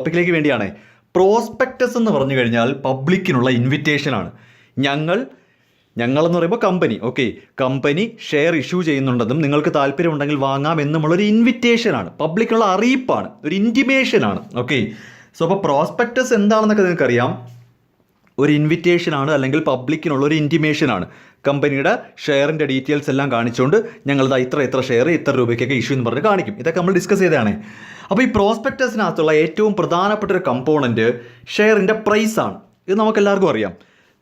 ടോപ്പിക്കിലേക്ക് വേണ്ടിയാണ്. പ്രോസ്പെക്ടസ് എന്ന് പറഞ്ഞു കഴിഞ്ഞാൽ പബ്ലിക്കിനുള്ള ഇൻവിറ്റേഷനാണ്. ഞങ്ങളെന്ന് പറയുമ്പോൾ കമ്പനി, കമ്പനി ഷെയർ ഇഷ്യൂ ചെയ്യുന്നുണ്ടെന്നും നിങ്ങൾക്ക് താല്പര്യമുണ്ടെങ്കിൽ വാങ്ങാം എന്നുമുള്ളൊരു ഇൻവിറ്റേഷനാണ്, പബ്ലിക്കിനുള്ള അറിയിപ്പാണ്, ഒരു ഇൻറ്റിമേഷനാണ്. സോ അപ്പോൾ പ്രോസ്പെക്ടസ് എന്താണെന്നൊക്കെ നിങ്ങൾക്കറിയാം. ഒരു ഇൻവിറ്റേഷനാണ്, അല്ലെങ്കിൽ പബ്ലിക്കിനുള്ള ഒരു ഇൻറ്റിമേഷനാണ്. കമ്പനിയുടെ ഷെയറിൻ്റെ ഡീറ്റെയിൽസ് എല്ലാം കാണിച്ചുകൊണ്ട് ഞങ്ങളിതാ ഇത്ര ഷെയർ ഇത്ര രൂപയ്ക്കൊക്കെ ഇഷ്യൂ എന്ന് പറഞ്ഞ് കാണിക്കും. ഇതൊക്കെ നമ്മൾ ഡിസ്കസ് ചെയ്തതാണ്. അപ്പോൾ ഈ പ്രോസ്പെക്ടസിനകത്തുള്ള ഏറ്റവും പ്രധാനപ്പെട്ട ഒരു കമ്പോണൻറ്റ് ഷെയറിൻ്റെ പ്രൈസാണ്. ഇത് നമുക്കെല്ലാവർക്കും അറിയാം.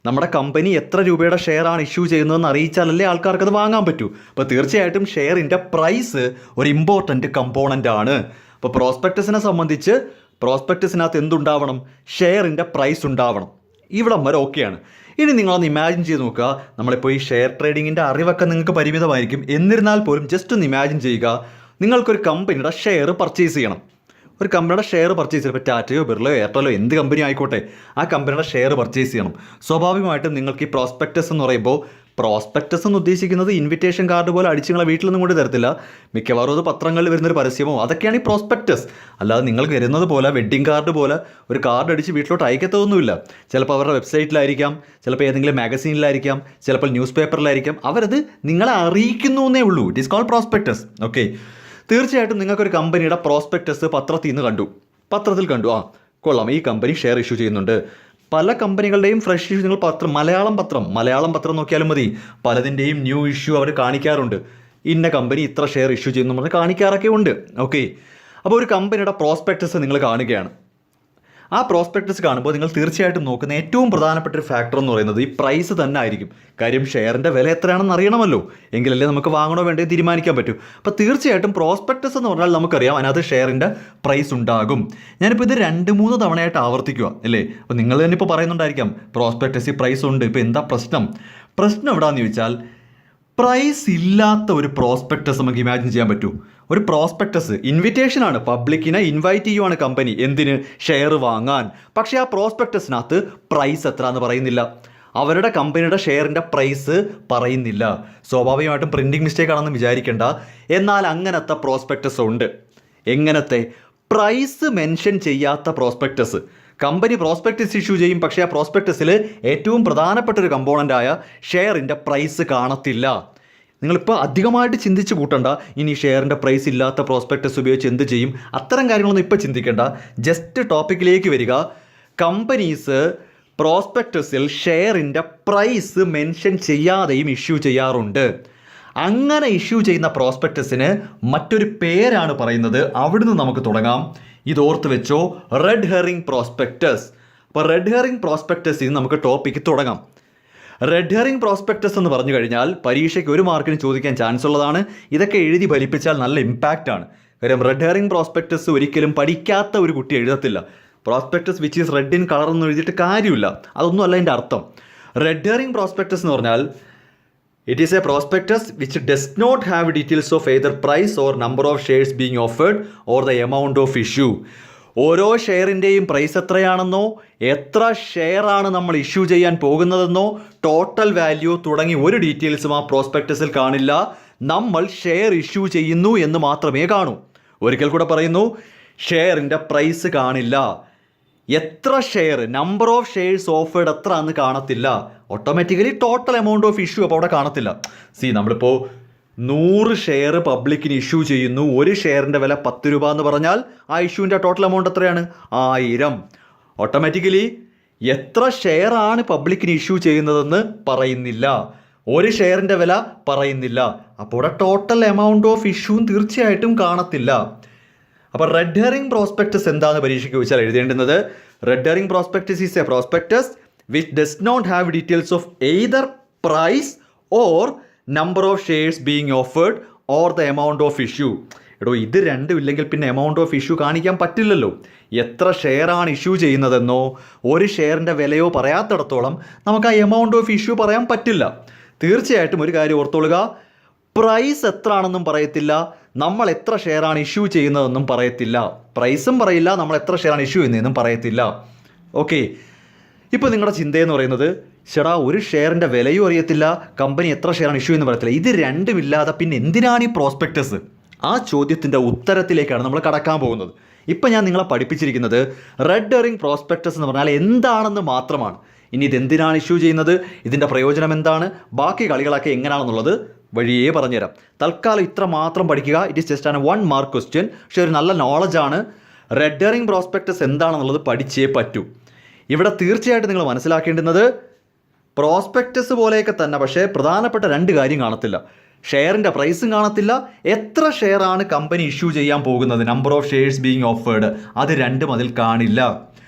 നമ്മുടെ കമ്പനി എത്ര രൂപയുടെ ഷെയറാണ് ഇഷ്യൂ ചെയ്യുന്നതെന്ന് അറിയിച്ചാലല്ലേ ആൾക്കാർക്ക് അത് വാങ്ങാൻ പറ്റൂ. അപ്പോൾ തീർച്ചയായിട്ടും ഷെയറിൻ്റെ പ്രൈസ് ഒരു ഇമ്പോർട്ടൻറ്റ് കമ്പോണൻ്റ് ആണ്. അപ്പോൾ പ്രോസ്പെക്ടസിനെ സംബന്ധിച്ച് പ്രോസ്പെക്ടസിനകത്ത് എന്തുണ്ടാവണം? ഷെയറിൻ്റെ പ്രൈസ് ഉണ്ടാവണം. ഇവിടം വരെ ഓക്കെയാണ്. ഇനി നിങ്ങളൊന്ന് ഇമാജിൻ ചെയ്ത് നോക്കുക. നമ്മളിപ്പോൾ ഈ ഷെയർ ട്രേഡിങ്ങിൻ്റെ അറിവൊക്കെ നിങ്ങൾക്ക് പരിമിതമായിരിക്കും. എന്നിരുന്നാൽ പോലും ജസ്റ്റ് ഒന്ന് ഇമാജിൻ ചെയ്യുക, നിങ്ങൾക്കൊരു കമ്പനിയുടെ ഷെയർ പർച്ചേസ് ചെയ്യണം. ഒരു കമ്പനിയുടെ ഷെയർ പർച്ചേസ് ചെയ്യും. ഇപ്പോൾ ടാറ്റയോ ബിർളയോ എയർടെല്ലോ എന്ത് കമ്പനി ആയിക്കോട്ടെ, ആ കമ്പനിയുടെ ഷെയർ പർച്ചേസ് ചെയ്യണം. സ്വാഭാവികമായിട്ടും നിങ്ങൾക്ക് ഈ പ്രോസ്പെക്ടസ് എന്ന് പറയുമ്പോൾ, പ്രോസ്പെക്ടസ് എന്ന് ഉദ്ദേശിക്കുന്നത് ഇൻവിറ്റേഷൻ കാർഡ് പോലെ അടിച്ച് നിങ്ങളെ വീട്ടിലൊന്നും കൊണ്ട് തരത്തില്ല. മിക്കവാറും അത് പത്രങ്ങളിൽ വരുന്നൊരു പരസ്യമോ അതൊക്കെയാണ് ഈ പ്രോസ്പെക്ടസ്. അല്ലാതെ നിങ്ങൾക്ക് വരുന്നത് പോലെ വെഡ്ഡിങ് കാർഡ് പോലെ ഒരു കാർഡ് അടിച്ച് വീട്ടിലോട്ട് അയക്കത്തൊന്നുമില്ല. ചിലപ്പോൾ അവരുടെ വെബ്സൈറ്റിലായിരിക്കാം, ചിലപ്പോൾ ഏതെങ്കിലും മാഗസീനിലായിരിക്കാം, ചിലപ്പോൾ ന്യൂസ് പേപ്പറിലായിരിക്കാം. അവരത് നിങ്ങളെ അറിയിക്കുന്നു എന്നേ ഉള്ളൂ. It is called prospectus. തീർച്ചയായിട്ടും നിങ്ങൾക്കൊരു കമ്പനിയുടെ പ്രോസ്പെക്ടസ് പത്രത്തിൽ കണ്ടു, കൊള്ളാം, ഈ കമ്പനി ഷെയർ ഇഷ്യൂ ചെയ്യുന്നുണ്ട്. പല കമ്പനികളുടെയും ഫ്രഷ് ഇഷ്യൂ നിങ്ങൾ മലയാളം പത്രം നോക്കിയാലും മതി. പലതിൻ്റെയും ന്യൂ ഇഷ്യൂ അവർ കാണിക്കാറുണ്ട്. ഇന്ന കമ്പനി ഇത്ര ഷെയർ ഇഷ്യൂ ചെയ്യുന്നു പറഞ്ഞ് കാണിക്കാറൊക്കെ ഉണ്ട്. അപ്പോൾ ഒരു കമ്പനിയുടെ പ്രോസ്പെക്ടസ് നിങ്ങൾ കാണുകയാണ്. ആ പ്രോസ്പെക്ടസ് കാണുമ്പോൾ നിങ്ങൾ തീർച്ചയായിട്ടും നോക്കുന്ന ഏറ്റവും പ്രധാനപ്പെട്ട ഒരു ഫാക്ടർ എന്ന് പറയുന്നത് ഈ പ്രൈസ് തന്നെ ആയിരിക്കും. കാര്യം ഷെയറിൻ്റെ വില എത്രയാണെന്ന് അറിയണമല്ലോ, എങ്കിലല്ലേ നമുക്ക് വാങ്ങണോ വേണ്ടേ തീരുമാനിക്കാൻ പറ്റൂ. അപ്പോൾ തീർച്ചയായിട്ടും പ്രോസ്പെക്ടസ് എന്ന് പറഞ്ഞാൽ നമുക്കറിയാം അതിനകത്ത് ഷെയറിൻ്റെ പ്രൈസ് ഉണ്ടാകും. ഞാനിപ്പോൾ ഇത് 2-3 തവണയായിട്ട് ആവർത്തിക്കുക അല്ലേ. അപ്പോൾ നിങ്ങൾ തന്നെ ഇപ്പോൾ പറയുന്നുണ്ടായിരിക്കാം പ്രോസ്പെക്ടസിൽ പ്രൈസ് ഉണ്ട്, ഇപ്പോൾ എന്താ പ്രശ്നം എവിടെയാണെന്ന് ചോദിച്ചാൽ, പ്രൈസ് ഇല്ലാത്ത ഒരു പ്രോസ്പെക്ടസ് നമുക്ക് ഇമാജിൻ ചെയ്യാൻ പറ്റൂ. ഒരു പ്രോസ്പെക്ടസ് ഇൻവിറ്റേഷനാണ്, പബ്ലിക്കിനെ ഇൻവൈറ്റ് ചെയ്യുവാണ് കമ്പനി എന്തിന്, ഷെയർ വാങ്ങാൻ. പക്ഷേ ആ പ്രോസ്പെക്ടസിനകത്ത് പ്രൈസ് എത്ര എന്ന് പറയുന്നില്ല, അവരുടെ കമ്പനിയുടെ ഷെയറിൻ്റെ പ്രൈസ് പറയുന്നില്ല. സ്വാഭാവികമായിട്ടും പ്രിൻറ്റിംഗ് മിസ്റ്റേക്ക് ആണെന്ന് വിചാരിക്കേണ്ട. എന്നാൽ അങ്ങനത്തെ പ്രോസ്പെക്ടസ് ഉണ്ട്. എങ്ങനത്തെ? പ്രൈസ് മെൻഷൻ ചെയ്യാത്ത പ്രോസ്പെക്ടസ്. കമ്പനി പ്രോസ്പെക്ടസ് ഇഷ്യൂ ചെയ്യും, പക്ഷേ ആ പ്രോസ്പെക്ടസിൽ ഏറ്റവും പ്രധാനപ്പെട്ട ഒരു കമ്പോണൻ്റായ ഷെയറിൻ്റെ പ്രൈസ് കാണത്തില്ല. നിങ്ങളിപ്പോൾ അധികമായിട്ട് ചിന്തിച്ച് കൂട്ടണ്ട, ഇനി ഷെയറിൻ്റെ പ്രൈസ് ഇല്ലാത്ത പ്രോസ്പെക്ടസ് ഉപയോഗിച്ച് എന്ത് ചെയ്യും, അത്തരം കാര്യങ്ങളൊന്നും ഇപ്പോൾ ചിന്തിക്കേണ്ട. ജസ്റ്റ് ടോപ്പിക്കിലേക്ക് വരിക. കമ്പനീസ് പ്രോസ്പെക്ടസിൽ ഷെയറിൻ്റെ പ്രൈസ് മെൻഷൻ ചെയ്യാതെയും ഇഷ്യൂ ചെയ്യാറുണ്ട്. അങ്ങനെ ഇഷ്യൂ ചെയ്യുന്ന പ്രോസ്പെക്ടസിന് മറ്റൊരു പേരാണ് പറയുന്നത്. അവിടുന്ന് നമുക്ക് തുടങ്ങാം. ഇതോർത്ത് വെച്ചോ, റെഡ് ഹെറിംഗ് പ്രോസ്പെക്ടസ്. അപ്പോൾ റെഡ് ഹെറിംഗ് പ്രോസ്പെക്ടസിൽ നമുക്ക് ടോപ്പിക്ക് തുടങ്ങാം. റെഡ് ഹെറിംഗ് പ്രോസ്പെക്ടസ് എന്ന് പറഞ്ഞു കഴിഞ്ഞാൽ പരീക്ഷയ്ക്ക് 1 മാർക്കിന് ചോദിക്കാൻ ചാൻസ് ഉള്ളതാണ്. ഇതൊക്കെ എഴുതി ഫലിപ്പിച്ചാൽ നല്ല ഇമ്പാക്റ്റ് ആണ്. കാര്യം റെഡ് ഹെറിംഗ് പ്രോസ്പെക്ടസ് ഒരിക്കലും പഠിക്കാത്ത ഒരു കുട്ടി എഴുതത്തില്ല. Prospectus which is red in colour എന്ന് എഴുതിയിട്ട് കാര്യമില്ല. അതൊന്നും അല്ല എൻ്റെ അർത്ഥം. റെഡ് ഹെറിംഗ് പ്രോസ്പെക്ടസ് എന്ന് പറഞ്ഞാൽ it is a prospectus which does not have details of either price or number of shares being offered or the amount of issue. ഓരോ ഷെയറിൻ്റെയും പ്രൈസ് എത്രയാണെന്നോ, എത്ര ഷെയറാണ് നമ്മൾ ഇഷ്യൂ ചെയ്യാൻ പോകുന്നതെന്നോ, ടോട്ടൽ വാല്യൂ തുടങ്ങി ഒരു ഡീറ്റെയിൽസും ആ പ്രോസ്പെക്ടസിൽ കാണില്ല. നമ്മൾ ഷെയർ ഇഷ്യൂ ചെയ്യുന്നു എന്ന് മാത്രമേ കാണൂ. ഒരിക്കൽ കൂടെ പറയുന്നു, ഷെയറിൻ്റെ പ്രൈസ് കാണില്ല. എത്ര share, number of shares offered എത്ര എന്ന് കാണത്തില്ല. Automatically total amount of issue അപ്പോൾ അവിടെ കാണത്തില്ല. നമ്മളിപ്പോൾ 100 ഷെയർ പബ്ലിക്കിന് ഇഷ്യൂ ചെയ്യുന്നു. ഒരു ഷെയറിൻ്റെ വില 10 രൂപ എന്ന് പറഞ്ഞാൽ ആ ഇഷ്യൂവിൻ്റെ ടോട്ടൽ എമൗണ്ട് എത്രയാണ്? 1000. ഓട്ടോമാറ്റിക്കലി എത്ര ഷെയറാണ് പബ്ലിക്കിന് ഇഷ്യൂ ചെയ്യുന്നതെന്ന് പറയുന്നില്ല. ഒരു ഷെയറിൻ്റെ വില പറയുന്നില്ല. അപ്പോൾ അവിടെ ടോട്ടൽ എമൗണ്ട് ഓഫ് ഇഷ്യൂവും തീർച്ചയായിട്ടും കാണത്തില്ല. അപ്പോൾ റെഡ് ഹെറിംഗ് പ്രോസ്പെക്ടസ് എന്താണെന്ന് പരീക്ഷയ്ക്ക് ചോദിച്ചാൽ എഴുതേണ്ടുന്നത്, red herring prospectus is a prospectus which does not have details of either price or number of shares being offered or the amount of issue. ഇത് രണ്ടും ഇല്ലെങ്കിൽ പിന്നെ എമൗണ്ട് ഓഫ് ഇഷ്യൂ കാണിക്കാൻ പറ്റില്ലല്ലോ. എത്ര ഷെയറാണ് ഇഷ്യൂ ചെയ്യുന്നതെന്നോ ഒരു ഷെയറിൻ്റെ വിലയോ പറയാത്തിടത്തോളം നമുക്ക് ആ എമൗണ്ട് ഓഫ് ഇഷ്യൂ പറയാൻ പറ്റില്ല. തീർച്ചയായിട്ടും ഒരു കാര്യം ഓർത്തോളുക, പ്രൈസ് എത്ര ആണെന്നും പറയത്തില്ല, നമ്മൾ എത്ര ഷെയറാണ് ഇഷ്യൂ ചെയ്യുന്നതെന്നും പറയത്തില്ല. പ്രൈസും പറയില്ല, നമ്മൾ എത്ര ഷെയറാണ് ഇഷ്യൂ ചെയ്യുന്നതെന്നും പറയത്തില്ല. ഇപ്പോൾ നിങ്ങളുടെ ചിന്തയെന്ന് പറയുന്നത്, ഒരു ഷെയറിൻ്റെ വിലയും അറിയത്തില്ല, കമ്പനി എത്ര ഷെയറാണ് ഇഷ്യൂ എന്ന് പറയത്തില്ല. ഇത് രണ്ടുമില്ലാതെ പിന്നെ എന്തിനാണ് ഈ പ്രോസ്പെക്ടസ്? ആ ചോദ്യത്തിൻ്റെ ഉത്തരത്തിലേക്കാണ് നമ്മൾ കടക്കാൻ പോകുന്നത്. ഇപ്പം ഞാൻ നിങ്ങളെ പഠിപ്പിച്ചിരിക്കുന്നത് റെഡ് ഹെറിംഗ് പ്രോസ്പെക്ടസ് എന്ന് പറഞ്ഞാൽ എന്താണെന്ന് മാത്രമാണ്. ഇനി ഇതെന്തിനാണ് ഇഷ്യൂ ചെയ്യുന്നത്, ഇതിൻ്റെ പ്രയോജനം എന്താണ്, ബാക്കി കളികളൊക്കെ എങ്ങനെയാണെന്നുള്ളത് വഴിയേ പറഞ്ഞുതരാം. തൽക്കാലം ഇത്ര മാത്രം പഠിക്കുക. It is just an 1 mark question. പക്ഷേ ഒരു നല്ല നോളജാണ്. റെഡ് ഹെറിംഗ് പ്രോസ്പെക്ടസ് എന്താണെന്നുള്ളത് പഠിച്ചേ പറ്റൂ. ഇവിടെ തീർച്ചയായിട്ടും നിങ്ങൾ മനസ്സിലാക്കേണ്ടുന്നത് പ്രോസ്പെക്ടസ് പോലെയൊക്കെ തന്നെ, പക്ഷേ പ്രധാനപ്പെട്ട 2 കാര്യം കാണത്തില്ല. ഷെയറിൻ്റെ പ്രൈസും കാണത്തില്ല, എത്ര ഷെയറാണ് കമ്പനി ഇഷ്യൂ ചെയ്യാൻ പോകുന്നത്, number of shares being offered, അത് 2 അതിൽ കാണില്ല.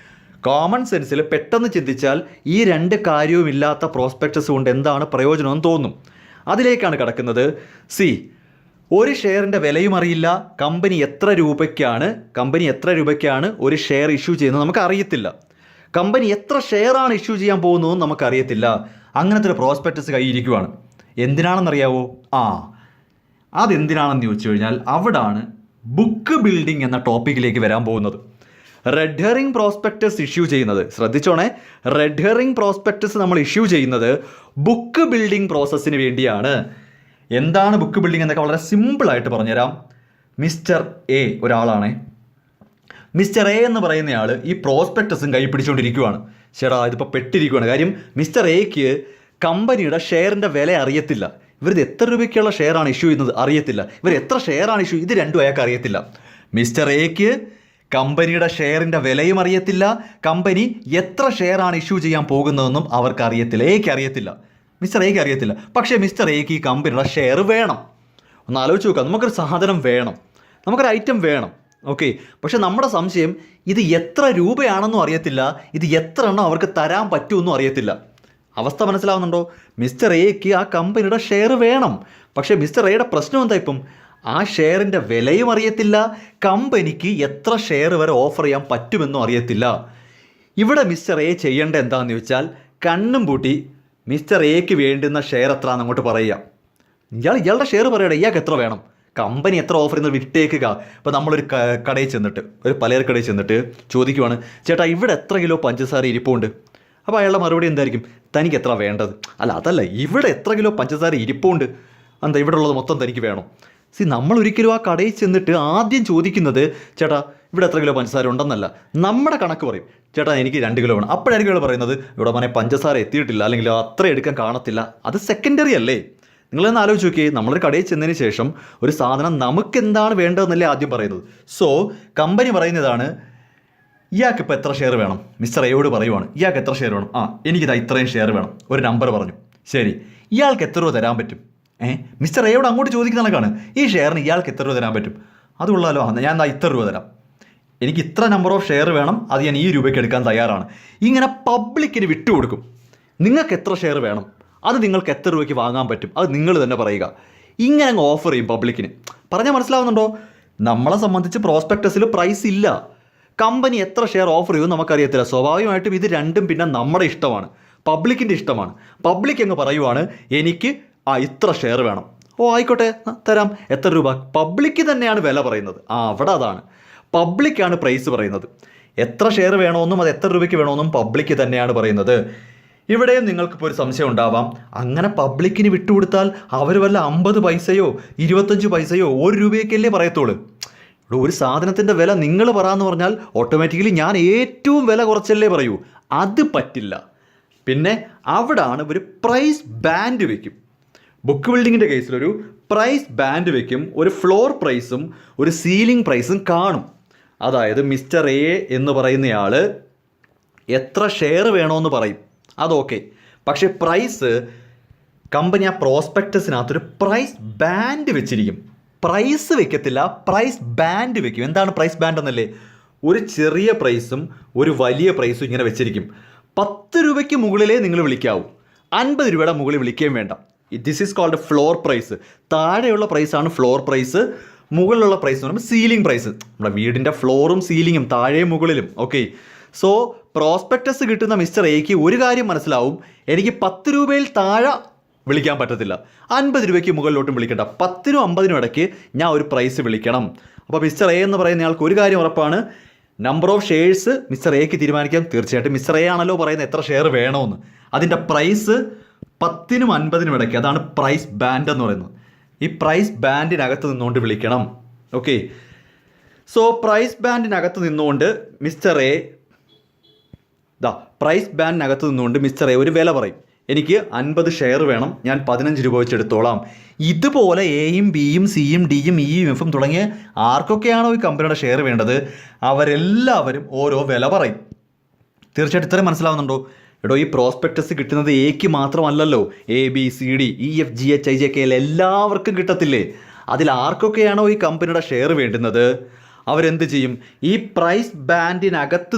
കോമൺ സെൻസിൽ പെട്ടെന്ന് ചിന്തിച്ചാൽ ഈ 2 കാര്യവും ഇല്ലാത്ത പ്രോസ്പെക്ടസ് കൊണ്ട് എന്താണ് പ്രയോജനമെന്ന് തോന്നും. അതിലേക്കാണ് കിടക്കുന്നത്. ഒരു ഷെയറിൻ്റെ വിലയും അറിയില്ല, കമ്പനി എത്ര രൂപയ്ക്കാണ് ഒരു ഷെയർ ഇഷ്യൂ ചെയ്യുന്നത് നമുക്ക് അറിയത്തില്ല, കമ്പനി എത്ര ഷെയറാണ് ഇഷ്യൂ ചെയ്യാൻ പോകുന്നതെന്ന് നമുക്കറിയത്തില്ല. അങ്ങനത്തെ ഒരു പ്രോസ്പെക്ടസ് കയ്യിരിക്കുവാണ്. എന്തിനാണെന്നറിയാവോ? അതെന്തിനാണെന്ന് ചോദിച്ചു കഴിഞ്ഞാൽ അവിടാണ് ബുക്ക് ബിൽഡിംഗ് എന്ന ടോപ്പിക്കിലേക്ക് വരാൻ പോകുന്നത്. റെഡ് ഹെറിംഗ് പ്രോസ്പെക്ടസ് ഇഷ്യൂ ചെയ്യുന്നത്, ശ്രദ്ധിച്ചോണേ, റെഡ് ഹെറിംഗ് പ്രോസ്പെക്ടസ് നമ്മൾ ഇഷ്യൂ ചെയ്യുന്നത് ബുക്ക് ബിൽഡിംഗ് പ്രോസസ്സിന് വേണ്ടിയാണ്. എന്താണ് ബുക്ക് ബിൽഡിംഗ് എന്നൊക്കെ വളരെ സിമ്പിളായിട്ട് പറഞ്ഞുതരാം. മിസ്റ്റർ എ ഒരാളാണേ. മിസ്റ്റർ എ എന്ന് പറയുന്നയാൾ ഈ പ്രോസ്പെക്ടസും കൈ പിടിച്ചുകൊണ്ടിരിക്കുകയാണ്. ചേട്ടാ ഇതിപ്പോൾ പെട്ടിരിക്കുകയാണ്. കാര്യം മിസ്റ്റർ എക്ക് കമ്പനിയുടെ ഷെയറിൻ്റെ വില അറിയത്തില്ല. ഇവരിത് എത്ര രൂപയ്ക്കുള്ള ഷെയറാണ് ഇഷ്യൂ ചെയ്യുന്നത് അറിയത്തില്ല. ഇവർ എത്ര ഷെയറാണ് ഇഷ്യൂ, ഇത് 2 അയാൾക്ക് അറിയത്തില്ല. മിസ്റ്റർ എക്ക് കമ്പനിയുടെ ഷെയറിൻ്റെ വിലയും അറിയത്തില്ല, കമ്പനി എത്ര ഷെയറാണ് ഇഷ്യൂ ചെയ്യാൻ പോകുന്നതെന്നും അവർക്ക് അറിയത്തില്ല. മിസ്റ്റർ എക്ക് അറിയത്തില്ല. പക്ഷേ മിസ്റ്റർ എക്ക് ഈ കമ്പനിയുടെ ഷെയർ വേണം. ഒന്ന് ആലോചിച്ച് നോക്കാം. നമുക്കൊരു സാധനം വേണം, നമുക്കൊരു ഐറ്റം വേണം, ഓക്കെ. പക്ഷെ നമ്മുടെ സംശയം, ഇത് എത്ര രൂപയാണെന്നും അറിയത്തില്ല, ഇത് എത്ര എണ്ണം അവർക്ക് തരാൻ പറ്റുമെന്നും അറിയത്തില്ല. അവസ്ഥ മനസ്സിലാവുന്നുണ്ടോ? മിസ്റ്റർ എക്ക് ആ കമ്പനിയുടെ ഷെയർ വേണം. പക്ഷേ മിസ്റ്റർ എയുടെ പ്രശ്നം എന്താ? ഇപ്പം ആ ഷെയറിൻ്റെ വിലയും അറിയത്തില്ല, കമ്പനിക്ക് എത്ര ഷെയർ വരെ ഓഫർ ചെയ്യാൻ പറ്റുമെന്നും അറിയത്തില്ല. ഇവിടെ മിസ്റ്റർ എ ചെയ്യേണ്ട എന്താണെന്ന് ചോദിച്ചാൽ, കണ്ണും പൂട്ടി മിസ്റ്റർ എക്ക് വേണ്ടുന്ന ഷെയർ എത്രയാണെന്ന് അങ്ങോട്ട് പറയുക. ഇയാളുടെ ഷെയർ പറയട്ടെ, ഇയാൾക്ക് എത്ര വേണം, കമ്പനി എത്ര ഓഫർ ചെയ്യുന്നത് വിട്ടേക്കുക. ഇപ്പോൾ നമ്മളൊരു കടയിൽ ചെന്നിട്ട്, ഒരു പലചരക്കടയിൽ ചെന്നിട്ട് ചോദിക്കുവാണ്, ചേട്ടാ ഇവിടെ എത്ര കിലോ പഞ്ചസാര ഇരിപ്പുണ്ട്? അപ്പോൾ അയാളുടെ മറുപടി എന്തായിരിക്കും? തനിക്ക് എത്ര വേണ്ടത്? അതല്ല, ഇവിടെ എത്ര കിലോ പഞ്ചസാര ഇരിപ്പുണ്ട്, എന്താ ഇവിടെ ഉള്ളത് മൊത്തം തനിക്ക് വേണം? നമ്മൾ ഒരിക്കലും ആ കടയിൽ ചെന്നിട്ട് ആദ്യം ചോദിക്കുന്നത്, ചേട്ടാ ഇവിടെ എത്ര കിലോ പഞ്ചസാര ഉണ്ടെന്നല്ല, നമ്മുടെ കണക്ക് പറയും. ചേട്ടാ എനിക്ക് 2 കിലോ വേണം. അപ്പോഴായിരിക്കും ഇവിടെ പറയുന്നത്, ഇവിടെ മോനെ പഞ്ചസാര എത്തിയിട്ടില്ല, അല്ലെങ്കിൽ അത്ര എടുക്കാൻ കാണത്തില്ല. അത് സെക്കൻഡറി അല്ലേ? നിങ്ങളൊന്ന് ആലോചിച്ച് നോക്കിയേ. നമ്മളൊരു കടയിൽ ചെന്നതിന് ശേഷം ഒരു സാധനം നമുക്ക് എന്താണ് വേണ്ടതെന്നല്ലേ ആദ്യം പറയുന്നത്. കമ്പനി പറയുന്നതാണ്, ഇയാൾക്കിപ്പോൾ എത്ര ഷെയർ വേണം? മിസ്റ്റർ എയോട് പറയുവാണ്, ഇയാൾക്ക് എത്ര ഷെയർ വേണം? എനിക്കിതാ ഇത്രയും ഷെയർ വേണം. ഒരു നമ്പർ പറഞ്ഞു. ശരി, ഇയാൾക്ക് എത്ര രൂപ തരാൻ പറ്റും? മിസ്റ്റർ എയോട് അങ്ങോട്ട് ചോദിക്കുന്ന കണക്കാണ്, ഈ ഷെയറിന് ഇയാൾക്ക് എത്ര രൂപ തരാൻ പറ്റും? അതുള്ളല്ലോ, ഞാൻ ഇത്ര രൂപ തരാം, എനിക്ക് ഇത്ര നമ്പർ ഓഫ് ഷെയർ വേണം, അത് ഞാൻ ഈ രൂപയ്ക്ക് എടുക്കാൻ തയ്യാറാണ്. ഇങ്ങനെ പബ്ലിക്കിന് വിട്ടുകൊടുക്കും. നിങ്ങൾക്ക് എത്ര ഷെയർ വേണം, അത് നിങ്ങൾക്ക് എത്ര രൂപയ്ക്ക് വാങ്ങാൻ പറ്റും, അത് നിങ്ങൾ തന്നെ പറയുക. ഇങ്ങനെ അങ്ങ് ഓഫർ ചെയ്യും പബ്ലിക്കിന്. പറഞ്ഞാൽ മനസ്സിലാവുന്നുണ്ടോ? നമ്മളെ സംബന്ധിച്ച് പ്രോസ്പെക്ടസിൽ പ്രൈസ് ഇല്ല, കമ്പനി എത്ര ഷെയർ ഓഫർ ചെയ്യുമെന്ന് നമുക്കറിയത്തില്ല. സ്വാഭാവികമായിട്ടും ഇത് 2 പിന്നെ നമ്മുടെ ഇഷ്ടമാണ്, പബ്ലിക്കിൻ്റെ ഇഷ്ടമാണ്. പബ്ലിക് അങ്ങ് പറയുവാണ്, എനിക്ക് ഇത്ര ഷെയർ വേണം. ആയിക്കോട്ടെ തരാം. എത്ര രൂപ? പബ്ലിക്ക് തന്നെയാണ് വില പറയുന്നത്. അവിടെ അതാണ്, പബ്ലിക്കാണ് പ്രൈസ് പറയുന്നത്. എത്ര ഷെയർ വേണമെന്നും അത് എത്ര രൂപയ്ക്ക് വേണമെന്നും പബ്ലിക്ക് തന്നെയാണ് പറയുന്നത്. ഇവിടെയും നിങ്ങൾക്കിപ്പോൾ ഒരു സംശയം ഉണ്ടാവാം, അങ്ങനെ പബ്ലിക്കിന് വിട്ടുകൊടുത്താൽ അവർ വല്ല 50 പൈസയോ 25 പൈസയോ 1 രൂപയൊക്കെയല്ലേ പറയത്തുള്ളൂ. ഒരു സാധനത്തിൻ്റെ വില നിങ്ങൾ പറയാമെന്ന് പറഞ്ഞാൽ ഓട്ടോമാറ്റിക്കലി ഞാൻ ഏറ്റവും വില കുറച്ചല്ലേ പറയൂ. അത് പറ്റില്ല. പിന്നെ അവിടാണ് ഒരു പ്രൈസ് ബാൻഡ് വയ്ക്കും. ബുക്ക് ബിൽഡിങ്ങിൻ്റെ കേസിലൊരു പ്രൈസ് ബാൻഡ് വയ്ക്കും. ഒരു ഫ്ലോർ പ്രൈസും ഒരു സീലിംഗ് പ്രൈസും കാണും. അതായത് മിസ്റ്റർ എ എന്ന് പറയുന്നയാൾ എത്ര ഷെയർ വേണമെന്ന് പറയും, അതൊക്കെ. പക്ഷേ പ്രൈസ് കമ്പനി ആ പ്രോസ്പെക്ടസിനകത്തൊരു പ്രൈസ് ബാൻഡ് വെച്ചിരിക്കും. പ്രൈസ് വെക്കത്തില്ല, പ്രൈസ് ബാൻഡ് വെക്കും. എന്താണ് പ്രൈസ് ബാൻഡ് എന്നല്ലേ? ഒരു ചെറിയ പ്രൈസും ഒരു വലിയ പ്രൈസും ഇങ്ങനെ വെച്ചിരിക്കും. 10 രൂപയ്ക്ക് മുകളിലേ നിങ്ങൾ വിളിക്കാവൂ, 50 രൂപയുടെ മുകളിൽ വിളിക്കുകയും വേണ്ട. This is called floor price. താഴെയുള്ള പ്രൈസാണ് ഫ്ലോർ പ്രൈസ്, മുകളിലുള്ള പ്രൈസ് എന്ന് പറയുമ്പോൾ സീലിംഗ് പ്രൈസ്. നമ്മുടെ വീടിൻ്റെ ഫ്ലോറും സീലിങ്ങും താഴെയും മുകളിലും. ഓക്കെ. പ്രോസ്പെക്ടസ് കിട്ടുന്ന മിസ്റ്റർ എക്ക് ഒരു കാര്യം മനസ്സിലാവും, എനിക്ക് 10 രൂപയിൽ താഴെ വിളിക്കാൻ പറ്റത്തില്ല, 50 രൂപയ്ക്ക് മുകളിലോട്ടും വിളിക്കണ്ട, 10നും 50നും ഇടയ്ക്ക് ഞാൻ ഒരു പ്രൈസ് വിളിക്കണം. അപ്പോൾ മിസ്റ്റർ എ എന്ന് പറയുന്ന ആൾക്ക് ഒരു കാര്യം ഉറപ്പാണ്, നമ്പർ ഓഫ് ഷെയർസ് മിസ്റ്റർ എക്ക് തീരുമാനിക്കാം. തീർച്ചയായിട്ടും മിസ്റ്റർ എ ആണല്ലോ പറയുന്നത് എത്ര ഷെയർ വേണമെന്ന്. അതിൻ്റെ പ്രൈസ് 10നും 50നും ഇടയ്ക്ക്, അതാണ് പ്രൈസ് ബാൻഡ് എന്ന് പറയുന്നത്. ഈ പ്രൈസ് ബാൻഡിനകത്ത് നിന്നുകൊണ്ട് വിളിക്കണം. ഓക്കെ. സോ പ്രൈസ് ബാൻഡിനകത്ത് നിന്നുകൊണ്ട് മിസ്റ്റർ എ മിസ്റ്റർ എ ഒരു വില പറയും. എനിക്ക് 50 ഷെയർ വേണം, ഞാൻ 15 രൂപ വെച്ച് എടുത്തോളാം. ഇതുപോലെ എയും ബിയും സിയും ഡിയും ഇയും എഫും തുടങ്ങിയ ആർക്കൊക്കെയാണോ ഈ കമ്പനിയുടെ ഷെയർ വേണ്ടത് അവരെല്ലാവരും ഓരോ വില പറയും. തീർച്ചയായിട്ടും ഇത്രയും മനസ്സിലാവുന്നുണ്ടോ? എടോ, ഈ പ്രോസ്പെക്ടസ് കിട്ടുന്നത് എക്ക് മാത്രമല്ലല്ലോ, A B C D E F G H I J K L എല്ലാവർക്കും കിട്ടത്തില്ലേ? അതിൽ ആർക്കൊക്കെയാണോ ഈ കമ്പനിയുടെ ഷെയർ വേണ്ടുന്നത് അവരെന്ത് ചെയ്യും? ഈ പ്രൈസ് ബാൻഡിനകത്ത്